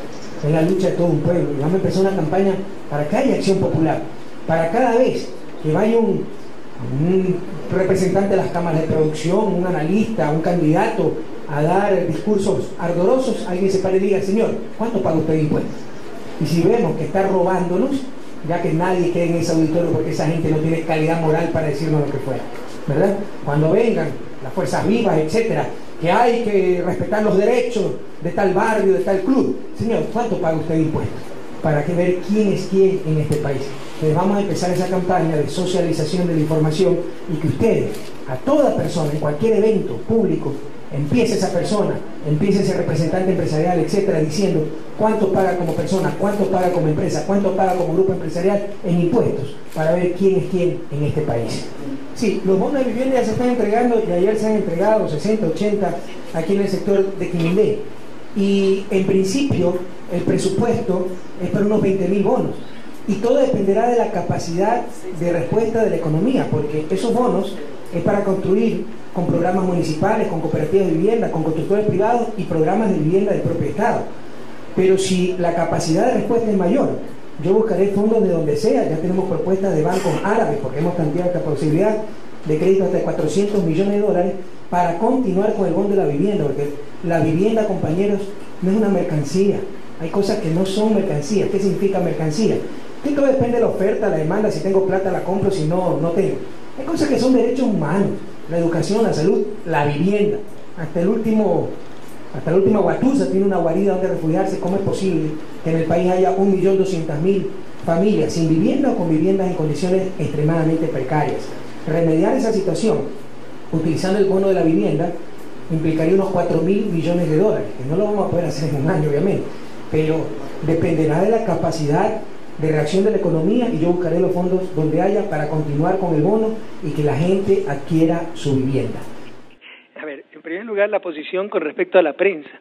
Es la lucha de todo un pueblo. Y vamos a empezar una campaña para que haya acción popular, para cada vez que vaya un representante de las cámaras de producción, un analista, un candidato a dar discursos ardorosos, alguien se pare y diga: señor, ¿cuánto paga usted de impuestos? Y si vemos que está robándonos, ya que nadie quede en ese auditorio porque esa gente no tiene calidad moral para decirnos lo que fuera, ¿verdad? Cuando vengan las fuerzas vivas, etcétera, que hay que respetar los derechos de tal barrio, de tal club. Señor, ¿cuánto paga usted de impuestos? Para que ver quién es quién en este país. Entonces vamos a empezar esa campaña de socialización de la información y que ustedes, a toda persona, en cualquier evento público, empiece esa persona, empiece ese representante empresarial, etcétera, diciendo cuánto paga como persona, cuánto paga como empresa, cuánto paga como grupo empresarial en impuestos, para ver quién es quién en este país. Sí, los bonos de vivienda ya se están entregando y ayer se han entregado 60, 80 aquí en el sector de Quimindé. Y en principio el presupuesto es para unos 20.000 bonos. Y todo dependerá de la capacidad de respuesta de la economía, porque esos bonos es para construir con programas municipales, con cooperativas de vivienda, con constructores privados y programas de vivienda del propio Estado. Pero si la capacidad de respuesta es mayor, yo buscaré fondos de donde sea. Ya tenemos propuestas de bancos árabes, porque hemos planteado esta posibilidad de crédito hasta 400 millones de dólares para continuar con el bono de la vivienda, porque la vivienda, compañeros, no es una mercancía. Hay cosas que no son mercancías. ¿Qué significa mercancía? Que todo depende de la oferta, la demanda. Si tengo plata la compro, si no, no tengo. Hay cosas que son derechos humanos: la educación, la salud, la vivienda. Hasta la última guatusa tiene una guarida donde refugiarse. ¿Cómo es posible que en el país haya 1.200.000 familias sin vivienda o con viviendas en condiciones extremadamente precarias? Remediar esa situación utilizando el bono de la vivienda implicaría unos 4.000 millones de dólares, que no lo vamos a poder hacer en un año, obviamente, pero dependerá de la capacidad de reacción de la economía, y yo buscaré los fondos donde haya para continuar con el bono y que la gente adquiera su vivienda. A ver, en primer lugar, la posición con respecto a la prensa.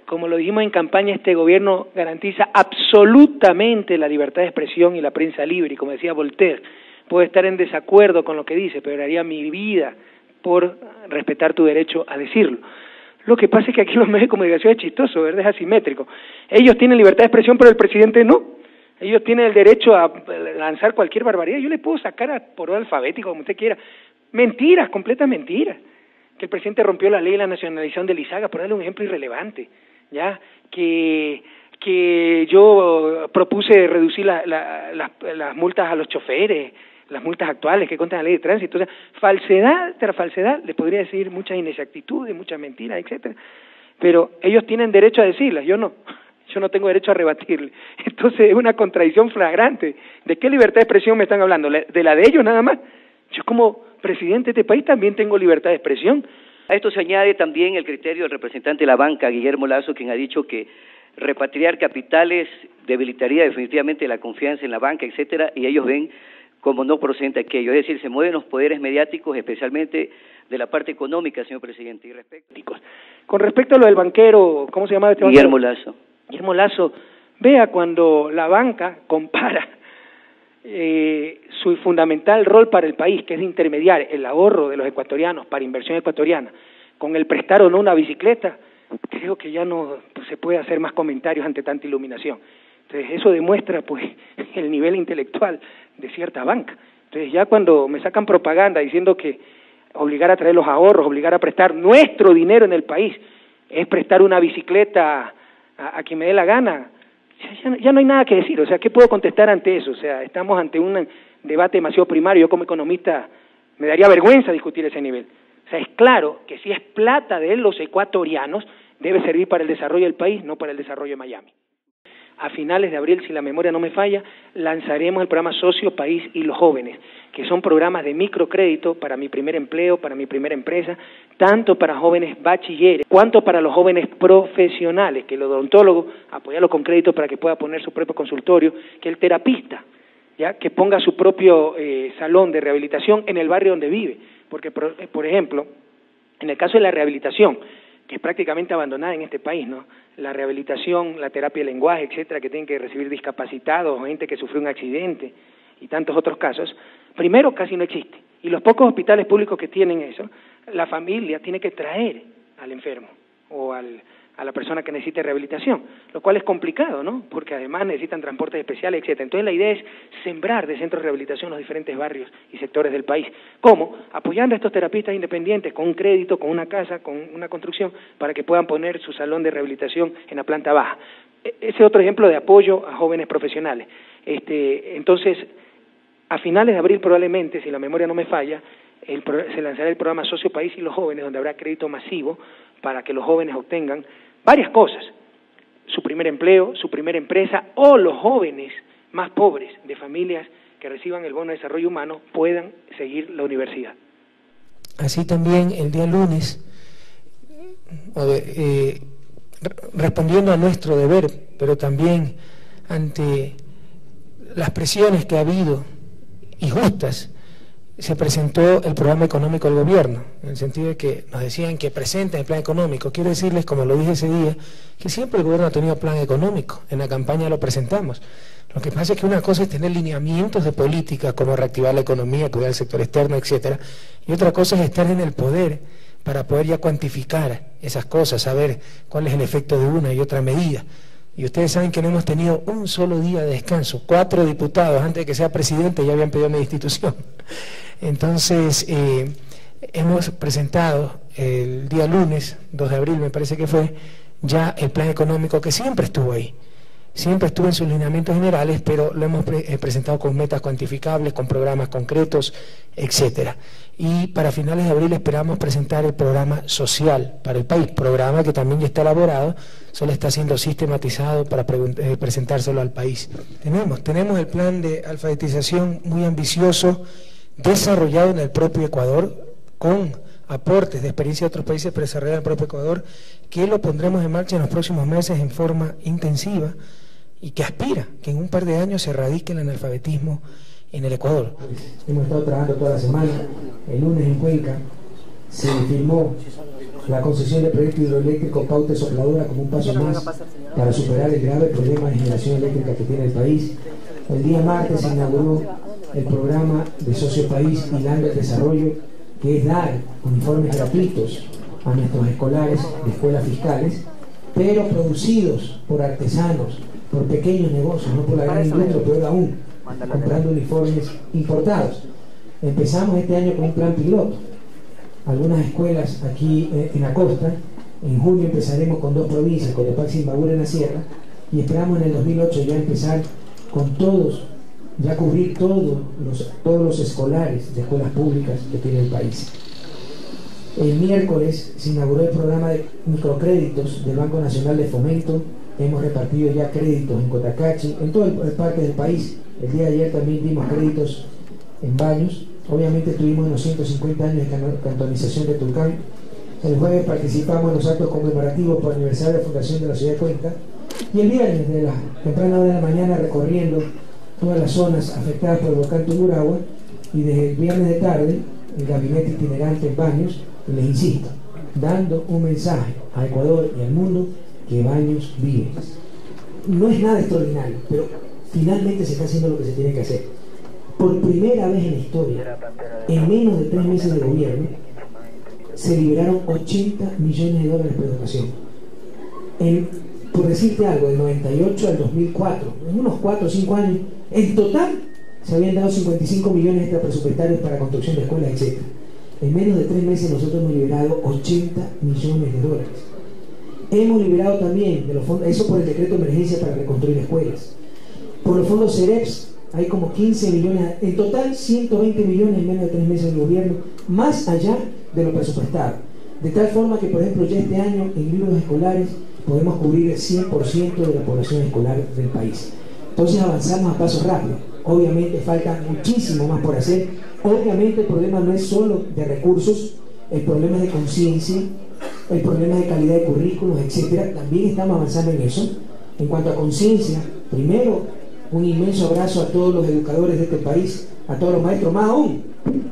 Como lo dijimos en campaña, este gobierno garantiza absolutamente la libertad de expresión y la prensa libre, y como decía Voltaire, puedo estar en desacuerdo con lo que dice, pero haría mi vida por respetar tu derecho a decirlo. Lo que pasa es que aquí los medios de comunicación es chistoso, ¿verdad? Es asimétrico. Ellos tienen libertad de expresión, pero el presidente no. Ellos tienen el derecho a lanzar cualquier barbaridad. Yo le puedo sacar por orden alfabético, como usted quiera. Mentiras, completas mentiras. Que el presidente rompió la ley de la nacionalización de Lizaga, por darle un ejemplo irrelevante. ¿Ya? Que yo propuse reducir las multas a los choferes, las multas actuales que contan la ley de tránsito. O sea, falsedad tras falsedad, le podría decir muchas inexactitudes, muchas mentiras, etcétera. Pero ellos tienen derecho a decirlas, yo no. Yo no tengo derecho a rebatirle. Entonces es una contradicción flagrante. ¿De qué libertad de expresión me están hablando? ¿De la de ellos nada más? Yo como presidente de este país también tengo libertad de expresión. A esto se añade también el criterio del representante de la banca, Guillermo Lasso, quien ha dicho que repatriar capitales debilitaría definitivamente la confianza en la banca, etcétera, y ellos ven como no procedente aquello. Es decir, se mueven los poderes mediáticos, especialmente de la parte económica, señor presidente. Y con respecto a lo del banquero, ¿cómo se llamaba este banquero? Guillermo Lasso. Guillermo Lasso, vea cuando la banca compara su fundamental rol para el país, que es de intermediar el ahorro de los ecuatorianos para inversión ecuatoriana, con el prestar o no una bicicleta, creo que ya no se puede hacer más comentarios ante tanta iluminación. Entonces eso demuestra pues el nivel intelectual de cierta banca. Entonces ya cuando me sacan propaganda diciendo que obligar a traer los ahorros, obligar a prestar nuestro dinero en el país, es prestar una bicicleta a quien me dé la gana, ya no hay nada que decir. O sea, ¿qué puedo contestar ante eso? O sea, estamos ante un debate demasiado primario. Yo como economista me daría vergüenza discutir ese nivel. O sea, es claro que si es plata de los ecuatorianos, debe servir para el desarrollo del país, no para el desarrollo de Miami. A finales de abril, si la memoria no me falla, lanzaremos el programa Socio, País y los Jóvenes, que son programas de microcrédito para mi primer empleo, para mi primera empresa, tanto para jóvenes bachilleres, cuanto para los jóvenes profesionales, que el odontólogo, apoyarlo con crédito para que pueda poner su propio consultorio, que el terapista, ya que ponga su propio salón de rehabilitación en el barrio donde vive, porque, por ejemplo, en el caso de la rehabilitación, que es prácticamente abandonada en este país, ¿no? La rehabilitación, la terapia de lenguaje, etcétera, que tienen que recibir discapacitados, gente que sufrió un accidente y tantos otros casos, primero casi no existe. Y los pocos hospitales públicos que tienen eso, la familia tiene que traer al enfermo o a la persona que necesite rehabilitación, lo cual es complicado, ¿no? Porque además necesitan transportes especiales, etcétera. Entonces la idea es sembrar de centros de rehabilitación en los diferentes barrios y sectores del país. ¿Cómo? Apoyando a estos terapistas independientes con un crédito, con una casa, con una construcción, para que puedan poner su salón de rehabilitación en la planta baja. Ese es otro ejemplo de apoyo a jóvenes profesionales. Entonces, a finales de abril probablemente, si la memoria no me falla, se lanzará el programa Socio País y los Jóvenes, donde habrá crédito masivo para que los jóvenes obtengan varias cosas: su primer empleo, su primera empresa, o los jóvenes más pobres de familias que reciban el bono de desarrollo humano puedan seguir la universidad. Así también el día lunes, respondiendo a nuestro deber, pero también ante las presiones que ha habido y justas, se presentó el programa económico del gobierno, en el sentido de que nos decían que presenten el plan económico. Quiero decirles, como lo dije ese día, que siempre el gobierno ha tenido plan económico, en la campaña lo presentamos. Lo que pasa es que una cosa es tener lineamientos de política, como reactivar la economía, cuidar el sector externo, etcétera, y otra cosa es estar en el poder para poder ya cuantificar esas cosas, saber cuál es el efecto de una y otra medida. Y ustedes saben que no hemos tenido un solo día de descanso. 4 diputados, antes de que sea presidente, ya habían pedido mi destitución. Entonces, hemos presentado el día lunes, 2 de abril me parece que fue, ya el plan económico que siempre estuvo ahí. Siempre estuvo en sus lineamientos generales, pero lo hemos presentado con metas cuantificables, con programas concretos, etcétera. Y para finales de abril esperamos presentar el programa social para el país, programa que también ya está elaborado, solo está siendo sistematizado para presentárselo al país. Tenemos el plan de alfabetización muy ambicioso, desarrollado en el propio Ecuador, con aportes de experiencia de otros países, pero desarrollado en el propio Ecuador, que lo pondremos en marcha en los próximos meses en forma intensiva y que aspira que en un par de años se erradique el analfabetismo en el Ecuador. Hemos estado trabajando toda la semana. El lunes en Cuenca se firmó la concesión del proyecto hidroeléctrico Pauta Sopladora como un paso más para superar el grave problema de generación eléctrica que tiene el país. El día martes se inauguró el programa de Socio País Hilando el Desarrollo, que es dar uniformes gratuitos a nuestros escolares de escuelas fiscales, pero producidos por artesanos, por pequeños negocios, no por la gran industria, pero aún comprando uniformes importados. Empezamos este año con un plan piloto. Algunas escuelas aquí en la costa, en junio empezaremos con 2 provincias, Cotopaxi y Imbabura en la sierra, y esperamos en el 2008 ya empezar con todos, ya cubrir todos los escolares de escuelas públicas que tiene el país. El miércoles se inauguró el programa de microcréditos del Banco Nacional de Fomento. Hemos repartido ya créditos en Cotacachi, en todo el parque del país. El día de ayer también dimos créditos en Baños. Obviamente tuvimos en los 150 años de cantonización de Tulcán. El jueves participamos en los actos conmemorativos por aniversario de la fundación de la ciudad de Cuenca. Y el viernes, de la temprana hora de la mañana, recorriendo todas las zonas afectadas por el volcán Tungurahua, y desde el viernes de tarde, el gabinete itinerante en Baños, y les insisto, dando un mensaje a Ecuador y al mundo que Baños vive. No es nada extraordinario, pero finalmente se está haciendo lo que se tiene que hacer. Por primera vez en la historia, en menos de 3 meses de gobierno, se liberaron 80 millones de dólares por educación. Por decirte algo, del 98 al 2004, en unos 4 o 5 años, en total se habían dado 55 millones extrapresupuestarios para construcción de escuelas, etc. En menos de 3 meses nosotros hemos liberado 80 millones de dólares. Hemos liberado también de los fondos, eso por el decreto de emergencia para reconstruir escuelas. Por los fondos CEREPS hay como 15 millones, en total 120 millones en menos de 3 meses del gobierno, más allá de lo presupuestado. De tal forma que, por ejemplo, ya este año en libros escolares podemos cubrir el 100% de la población escolar del país. Entonces avanzamos a pasos rápidos. Obviamente falta muchísimo más por hacer. Obviamente el problema no es solo de recursos, el problema es de conciencia, el problema de calidad de currículos, etcétera. También estamos avanzando en eso. En cuanto a conciencia, primero, un inmenso abrazo a todos los educadores de este país, a todos los maestros, más aún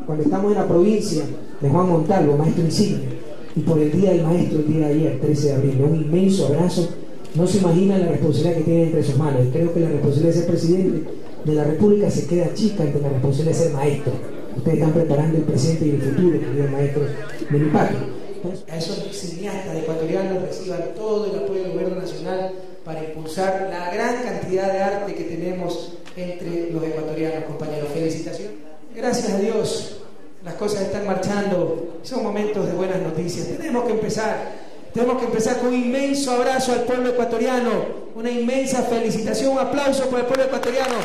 cuando estamos en la provincia de Juan Montalvo, maestro insigne, y por el Día del Maestro, el día de ayer, 13 de abril, un inmenso abrazo. No se imaginan la responsabilidad que tienen entre sus manos, y creo que la responsabilidad de ser presidente de la República se queda chica ante la responsabilidad de ser maestro. Ustedes están preparando el presente y el futuro, queridos maestros de mi patria. Entonces, a esos cineastas ecuatorianos reciban todo el apoyo del gobierno nacional para impulsar la gran cantidad de arte que tenemos entre los ecuatorianos, compañeros. Felicitaciones. Gracias a Dios, las cosas están marchando, son momentos de buenas noticias. Tenemos que empezar con un inmenso abrazo al pueblo ecuatoriano, una inmensa felicitación, un aplauso por el pueblo ecuatoriano,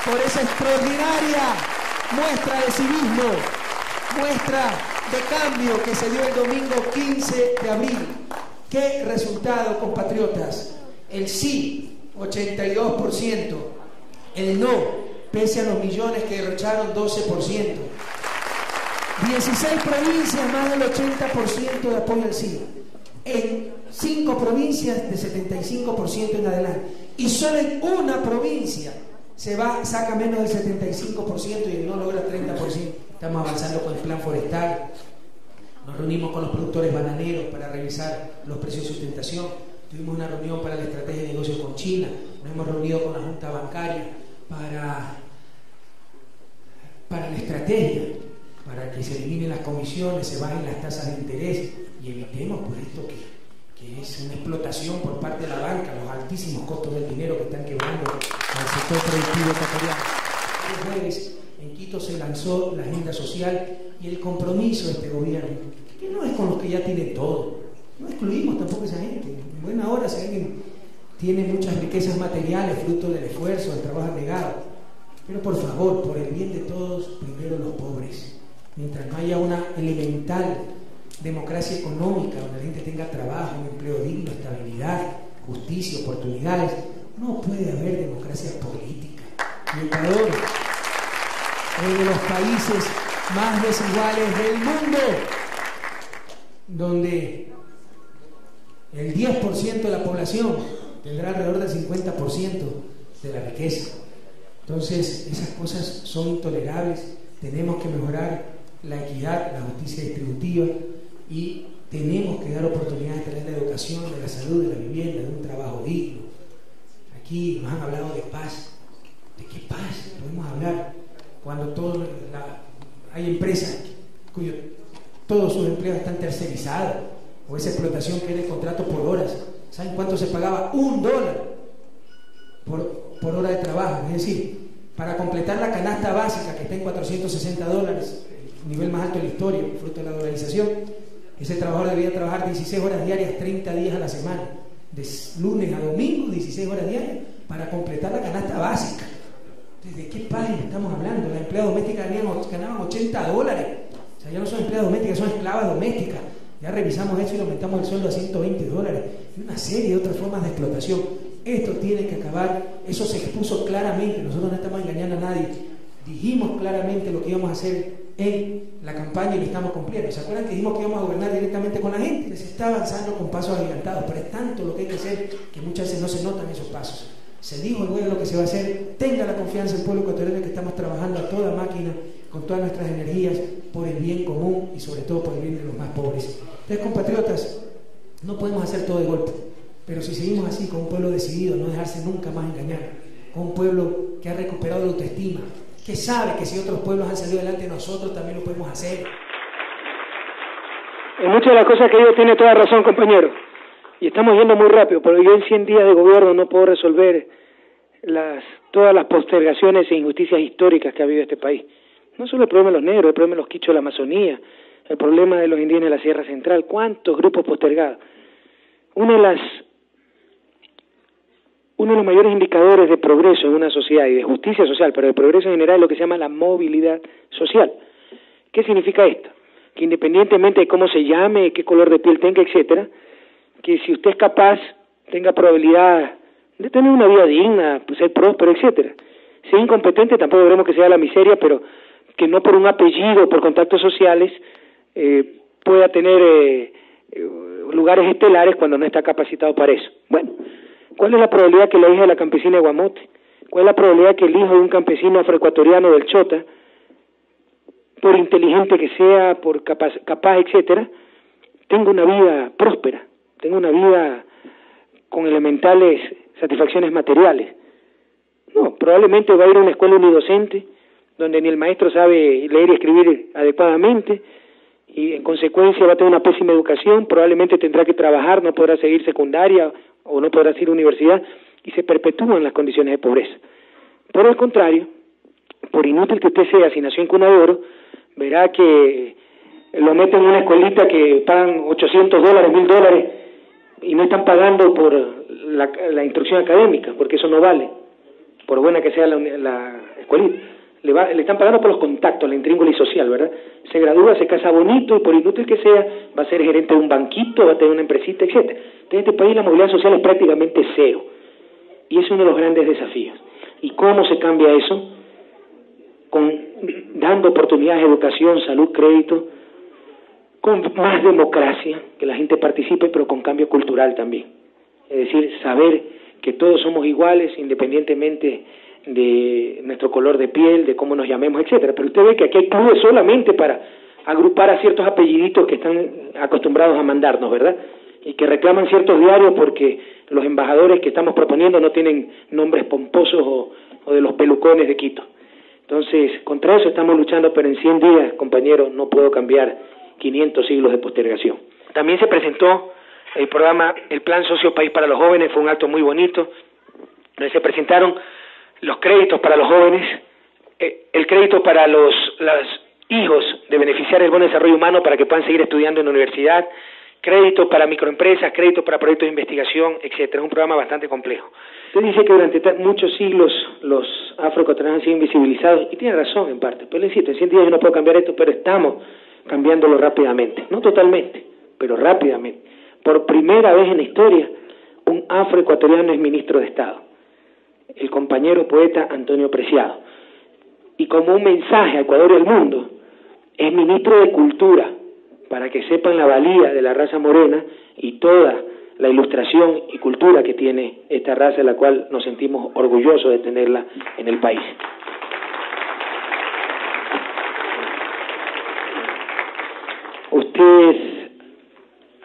por esa extraordinaria muestra de civismo, muestra de cambio que se dio el domingo 15 de abril. ¿Qué resultado, compatriotas? El sí, 82%. El no, pese a los millones que derrocharon, 12%. 16 provincias, más del 80% de apoyo al sí. En 5 provincias, de 75% en adelante. Y solo en una provincia saca menos del 75% y no logra 30%. Estamos avanzando con el plan forestal. Nos reunimos con los productores bananeros para revisar los precios de sustentación. Tuvimos una reunión para la estrategia de negocios con China. Nos hemos reunido con la Junta Bancaria para la estrategia, para que se eliminen las comisiones, se bajen las tasas de interés y evitemos pues esto que es una explotación por parte de la banca, los altísimos costos del dinero que están quebrando al sector productivo ecuatoriano. El jueves en Quito se lanzó la agenda social y el compromiso de este gobierno, que no es con los que ya tienen todo, no excluimos tampoco a esa gente. En buena hora, si alguien tiene muchas riquezas materiales, fruto del esfuerzo, del trabajo abnegado, pero por favor, por el bien de todos, primero los pobres. Mientras no haya una elemental democracia económica, donde la gente tenga trabajo, un empleo digno, estabilidad, justicia, oportunidades, no puede haber democracia política. Y Ecuador es de los países más desiguales del mundo, donde el 10% de la población tendrá alrededor del 50% de la riqueza. Entonces, esas cosas son intolerables. Tenemos que mejorar la equidad, la justicia distributiva, y tenemos que dar oportunidades de la educación, de la salud, de la vivienda, de un trabajo digno. Aquí nos han hablado de paz. ¿De qué paz podemos hablar cuando hay empresas todos sus empleos están tercerizados, o esa explotación que era el contrato por horas? ¿Saben cuánto se pagaba? $1 por hora de trabajo. Es decir, para completar la canasta básica, que está en $460, el nivel más alto de la historia, fruto de la dolarización, ese trabajador debía trabajar 16 horas diarias, 30 días a la semana, de lunes a domingo, 16 horas diarias, para completar la canasta básica. Entonces, ¿de qué país estamos hablando? Las empleadas domésticas ganaban $80. O sea, ya no son empleadas domésticas, son esclavas domésticas. Ya revisamos eso y le aumentamos el sueldo a $120. Y una serie de otras formas de explotación. Esto tiene que acabar. Eso se expuso claramente. Nosotros no estamos engañando a nadie. Dijimos claramente lo que íbamos a hacer en la campaña y lo estamos cumpliendo. ¿Se acuerdan que dijimos que íbamos a gobernar directamente con la gente? Se está avanzando con pasos agigantados, pero es tanto lo que hay que hacer que muchas veces no se notan esos pasos. Se dijo el gobierno lo que se va a hacer. Tenga la confianza del pueblo ecuatoriano, que estamos trabajando a toda máquina, con todas nuestras energías, por el bien común y sobre todo por el bien de los más pobres. Entonces, compatriotas, no podemos hacer todo de golpe, pero si seguimos así, con un pueblo decidido, no dejarse nunca más engañar, con un pueblo que ha recuperado la autoestima, que sabe que si otros pueblos han salido adelante, nosotros también lo podemos hacer. En muchas de las cosas que digo tiene toda razón, compañero, y estamos yendo muy rápido, porque yo en 100 días de gobierno no puedo resolver todas las postergaciones e injusticias históricas que ha habido en este país. No solo el problema de los negros, el problema de los quichos de la Amazonía, el problema de los indígenas de la Sierra Central. ¿Cuántos grupos postergados? Uno de los mayores indicadores de progreso en una sociedad y de justicia social, pero de progreso en general, es lo que se llama la movilidad social. ¿Qué significa esto? Que independientemente de cómo se llame, qué color de piel tenga, etcétera, que si usted es capaz, tenga probabilidad de tener una vida digna, pues ser próspero, etcétera. Si es incompetente, tampoco veremos que sea la miseria, pero que no por un apellido, por contactos sociales, pueda tener lugares estelares cuando no está capacitado para eso. Bueno, ¿cuál es la probabilidad que la hija de la campesina de Guamote? ¿Cuál es la probabilidad que el hijo de un campesino afroecuatoriano del Chota, por inteligente que sea, por capaz, etcétera, tenga una vida próspera, tenga una vida con elementales satisfacciones materiales? No, probablemente va a ir a una escuela unidocente, donde ni el maestro sabe leer y escribir adecuadamente, y en consecuencia va a tener una pésima educación, probablemente tendrá que trabajar, no podrá seguir secundaria o no podrá ir a universidad, y se perpetúan las condiciones de pobreza. Por el contrario, por inútil que usted sea, si nació en cuna de oro, verá que lo meten en una escuelita que pagan $800, $1,000, y no están pagando por la instrucción académica, porque eso no vale, por buena que sea la escuelita. Le están pagando por los contactos, la intríngulis social, ¿verdad? Se gradúa, se casa bonito, y por inútil que sea, va a ser gerente de un banquito, va a tener una empresita, etcétera. Entonces, en este país la movilidad social es prácticamente cero, y es uno de los grandes desafíos. ¿Y cómo se cambia eso? Dando oportunidades de educación, salud, crédito, con más democracia, que la gente participe, pero con cambio cultural también. Es decir, saber que todos somos iguales, independientemente de nuestro color de piel, de cómo nos llamemos, etcétera. Pero usted ve que aquí hay clubes solamente para agrupar a ciertos apelliditos que están acostumbrados a mandarnos, ¿verdad? Y que reclaman ciertos diarios porque los embajadores que estamos proponiendo no tienen nombres pomposos o de los pelucones de Quito. Entonces, contra eso estamos luchando, pero en 100 días, compañero, no puedo cambiar 500 siglos de postergación. También se presentó el programa, el Plan Socio País para los Jóvenes, fue un acto muy bonito, donde se presentaron los créditos para los jóvenes, el crédito para los hijos de beneficiar el Bono de Desarrollo Humano para que puedan seguir estudiando en la universidad, crédito para microempresas, crédito para proyectos de investigación, etcétera. Es un programa bastante complejo. Usted dice que durante muchos siglos los afroecuatorianos han sido invisibilizados, y tiene razón en parte, pero le insisto, en 100 días yo no puedo cambiar esto, pero estamos cambiándolo rápidamente, no totalmente, pero rápidamente. Por primera vez en la historia, un afroecuatoriano es ministro de Estado, el compañero poeta Antonio Preciado. Y como un mensaje a Ecuador y al mundo, es ministro de Cultura, para que sepan la valía de la raza morena y toda la ilustración y cultura que tiene esta raza, de la cual nos sentimos orgullosos de tenerla en el país. Usted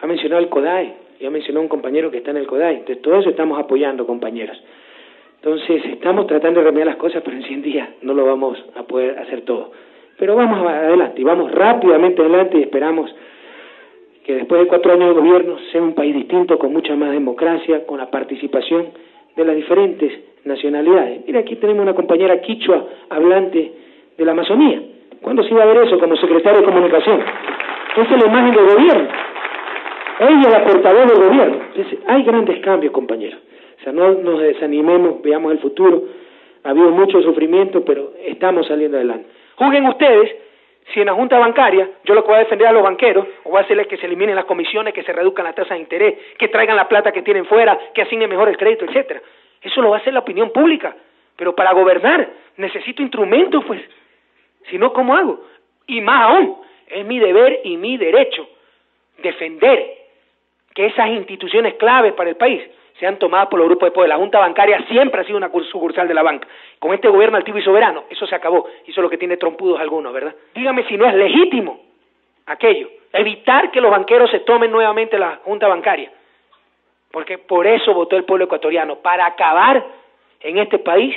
ha mencionado el CODAE, y ha mencionado un compañero que está en el CODAE, entonces todo eso estamos apoyando, compañeros. Entonces estamos tratando de remediar las cosas, pero en 100 días no lo vamos a poder hacer todo. Pero vamos adelante, y vamos rápidamente adelante, y esperamos que después de 4 años de gobierno sea un país distinto, con mucha más democracia, con la participación de las diferentes nacionalidades. Mira, aquí tenemos una compañera quichua hablante de la Amazonía. ¿Cuándo se iba a ver eso como secretaria de Comunicación? Esa es la imagen del gobierno. Ella es la portavoz del gobierno. Entonces, hay grandes cambios, compañeros. O sea, no nos desanimemos, veamos el futuro. Ha habido mucho sufrimiento, pero estamos saliendo adelante. Juzguen ustedes si en la Junta Bancaria yo lo que voy a defender a los banqueros, o voy a hacerles que se eliminen las comisiones, que se reduzcan las tasas de interés, que traigan la plata que tienen fuera, que asignen mejor el crédito, etcétera. Eso lo va a hacer la opinión pública. Pero para gobernar necesito instrumentos, pues. Si no, ¿cómo hago? Y más aún, es mi deber y mi derecho defender que esas instituciones claves para el país sean tomadas por los grupos de poder. La Junta Bancaria siempre ha sido una sucursal de la banca. Con este gobierno altivo y soberano, eso se acabó. Y eso es lo que tiene trompudos algunos, ¿verdad? Dígame si no es legítimo aquello. Evitar que los banqueros se tomen nuevamente la Junta Bancaria. Porque por eso votó el pueblo ecuatoriano, para acabar en este país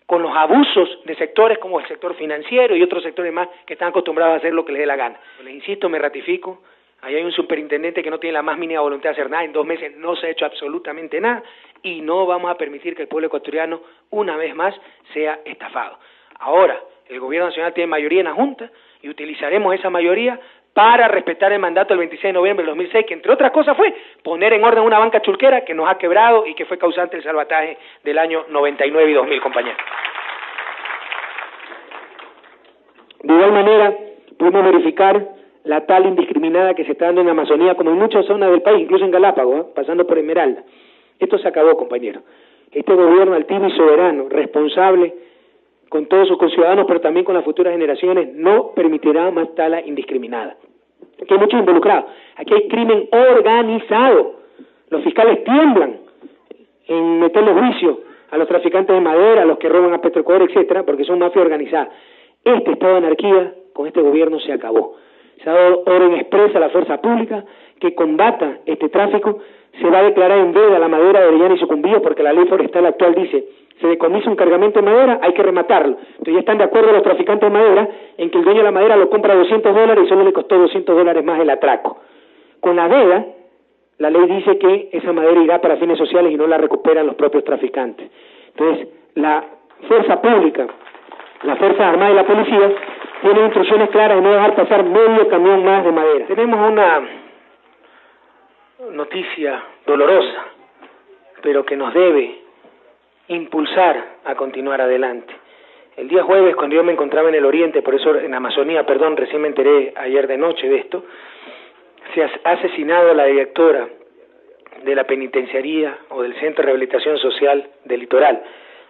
con los abusos de sectores como el sector financiero y otros sectores más que están acostumbrados a hacer lo que les dé la gana. Les insisto, me ratifico. Ahí hay un superintendente que no tiene la más mínima voluntad de hacer nada. En 2 meses no se ha hecho absolutamente nada y no vamos a permitir que el pueblo ecuatoriano una vez más sea estafado. Ahora, el gobierno nacional tiene mayoría en la Junta y utilizaremos esa mayoría para respetar el mandato del 26 de noviembre del 2006, que entre otras cosas fue poner en orden una banca chulquera que nos ha quebrado y que fue causante del salvataje del año 99 y 2000, compañeros. De igual manera, pudimos verificar la tala indiscriminada que se está dando en la Amazonía, como en muchas zonas del país, incluso en Galápagos, pasando por Esmeralda. Esto se acabó, compañeros. Este gobierno altivo y soberano, responsable con todos sus conciudadanos, pero también con las futuras generaciones, no permitirá más tala indiscriminada. Aquí hay muchos involucrados. Aquí hay crimen organizado. Los fiscales tiemblan en meterle juicio a los traficantes de madera, a los que roban a Petroecuador, etcétera, porque son mafia organizada. Este estado de anarquía con este gobierno se acabó. Se ha dado orden expresa a la fuerza pública que combata este tráfico. Se va a declarar en veda la madera de Orellana y Sucumbíos, porque la ley forestal actual dice, se decomisa un cargamento de madera, hay que rematarlo. Entonces ya están de acuerdo los traficantes de madera en que el dueño de la madera lo compra a $200 y solo le costó $200 más el atraco. Con la veda, la ley dice que esa madera irá para fines sociales y no la recuperan los propios traficantes. Entonces, la fuerza pública, la Fuerza Armada y la Policía tienen instrucciones claras de no dejar pasar medio camión más de madera. Tenemos una noticia dolorosa, pero que nos debe impulsar a continuar adelante. El día jueves, cuando yo me encontraba en el Oriente, por eso en Amazonía, recién me enteré ayer de noche de esto, se ha asesinado a la directora de la penitenciaría o del Centro de Rehabilitación Social del Litoral,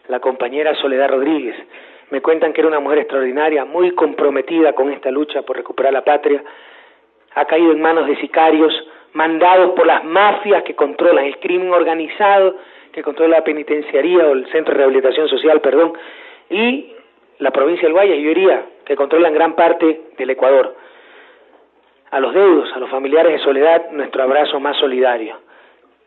la compañera Soledad Rodríguez. Me cuentan que era una mujer extraordinaria, muy comprometida con esta lucha por recuperar la patria. Ha caído en manos de sicarios mandados por las mafias que controlan el crimen organizado, que controla la penitenciaría o el Centro de Rehabilitación Social, y la provincia del Guayas y Oiría, que controlan gran parte del Ecuador. A los deudos, a los familiares de Soledad, nuestro abrazo más solidario.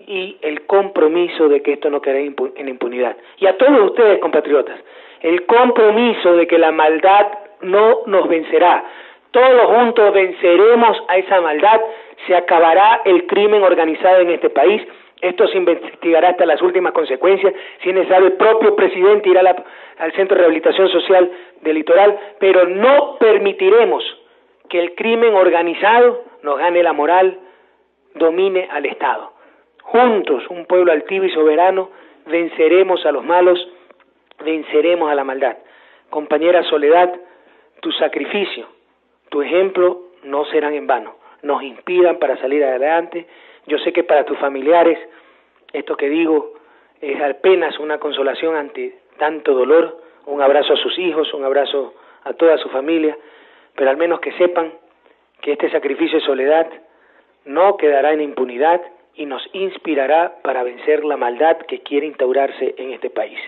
Y el compromiso de que esto no quede en impunidad. Y a todos ustedes, compatriotas, el compromiso de que la maldad no nos vencerá. Todos juntos venceremos a esa maldad Se acabará el crimen organizado en este país. Esto se investigará hasta las últimas consecuencias. Si es necesario, el propio presidente irá al Centro de Rehabilitación Social del Litoral, pero no permitiremos que el crimen organizado nos gane la moral, domine al Estado. Juntos, un pueblo altivo y soberano, venceremos a los malos, venceremos a la maldad. Compañera Soledad, tu sacrificio, tu ejemplo no serán en vano, nos inspiran para salir adelante. Yo sé que para tus familiares esto que digo es apenas una consolación ante tanto dolor. Un abrazo a sus hijos, un abrazo a toda su familia, pero al menos que sepan que este sacrificio de Soledad no quedará en impunidad y nos inspirará para vencer la maldad que quiere instaurarse en este país.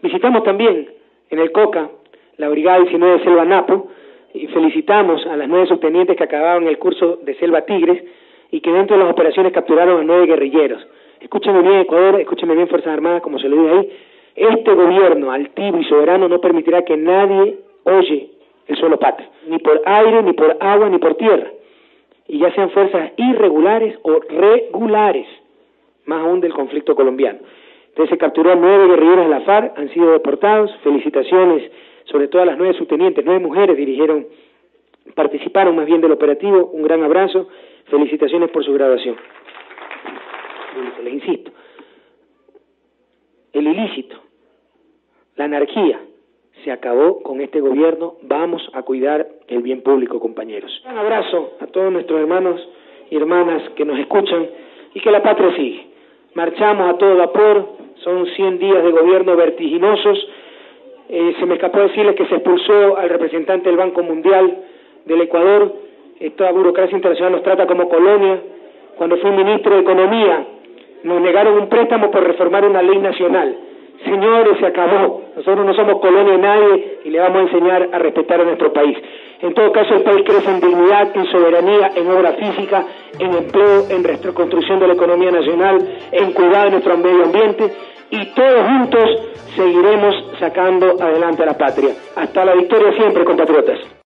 Visitamos también en el COCA la Brigada 19 de Selva Napo y felicitamos a las 9 subtenientes que acababan el curso de Selva Tigres y que dentro de las operaciones capturaron a 9 guerrilleros. Escúcheme bien, Ecuador, escúcheme bien, Fuerzas Armadas, como se lo dice ahí. Este gobierno altivo y soberano no permitirá que nadie oye el suelo patrio, ni por aire, ni por agua, ni por tierra, y ya sean fuerzas irregulares o regulares, más aún del conflicto colombiano. Entonces se capturó a 9 guerrilleros de la FARC, han sido deportados. Felicitaciones sobre todo a las 9 subtenientes, 9 mujeres participaron más bien del operativo. Un gran abrazo, felicitaciones por su graduación. Les insisto, el ilícito, la anarquía, se acabó con este gobierno. Vamos a cuidar el bien público, compañeros. Un abrazo a todos nuestros hermanos y hermanas que nos escuchan y que la patria sigue. Marchamos a todo vapor, son 100 días de gobierno vertiginosos. Se me escapó decirles que se expulsó al representante del Banco Mundial del Ecuador. Esta burocracia internacional nos trata como colonia. Cuando fui ministro de Economía, nos negaron un préstamo por reformar una ley nacional. Señores, se acabó. Nosotros no somos colonia de nadie y le vamos a enseñar a respetar a nuestro país. En todo caso, el país crece en dignidad, en soberanía, en obra física, en empleo, en reconstrucción de la economía nacional, en cuidado de nuestro medio ambiente, y todos juntos seguiremos sacando adelante a la patria. Hasta la victoria siempre, compatriotas.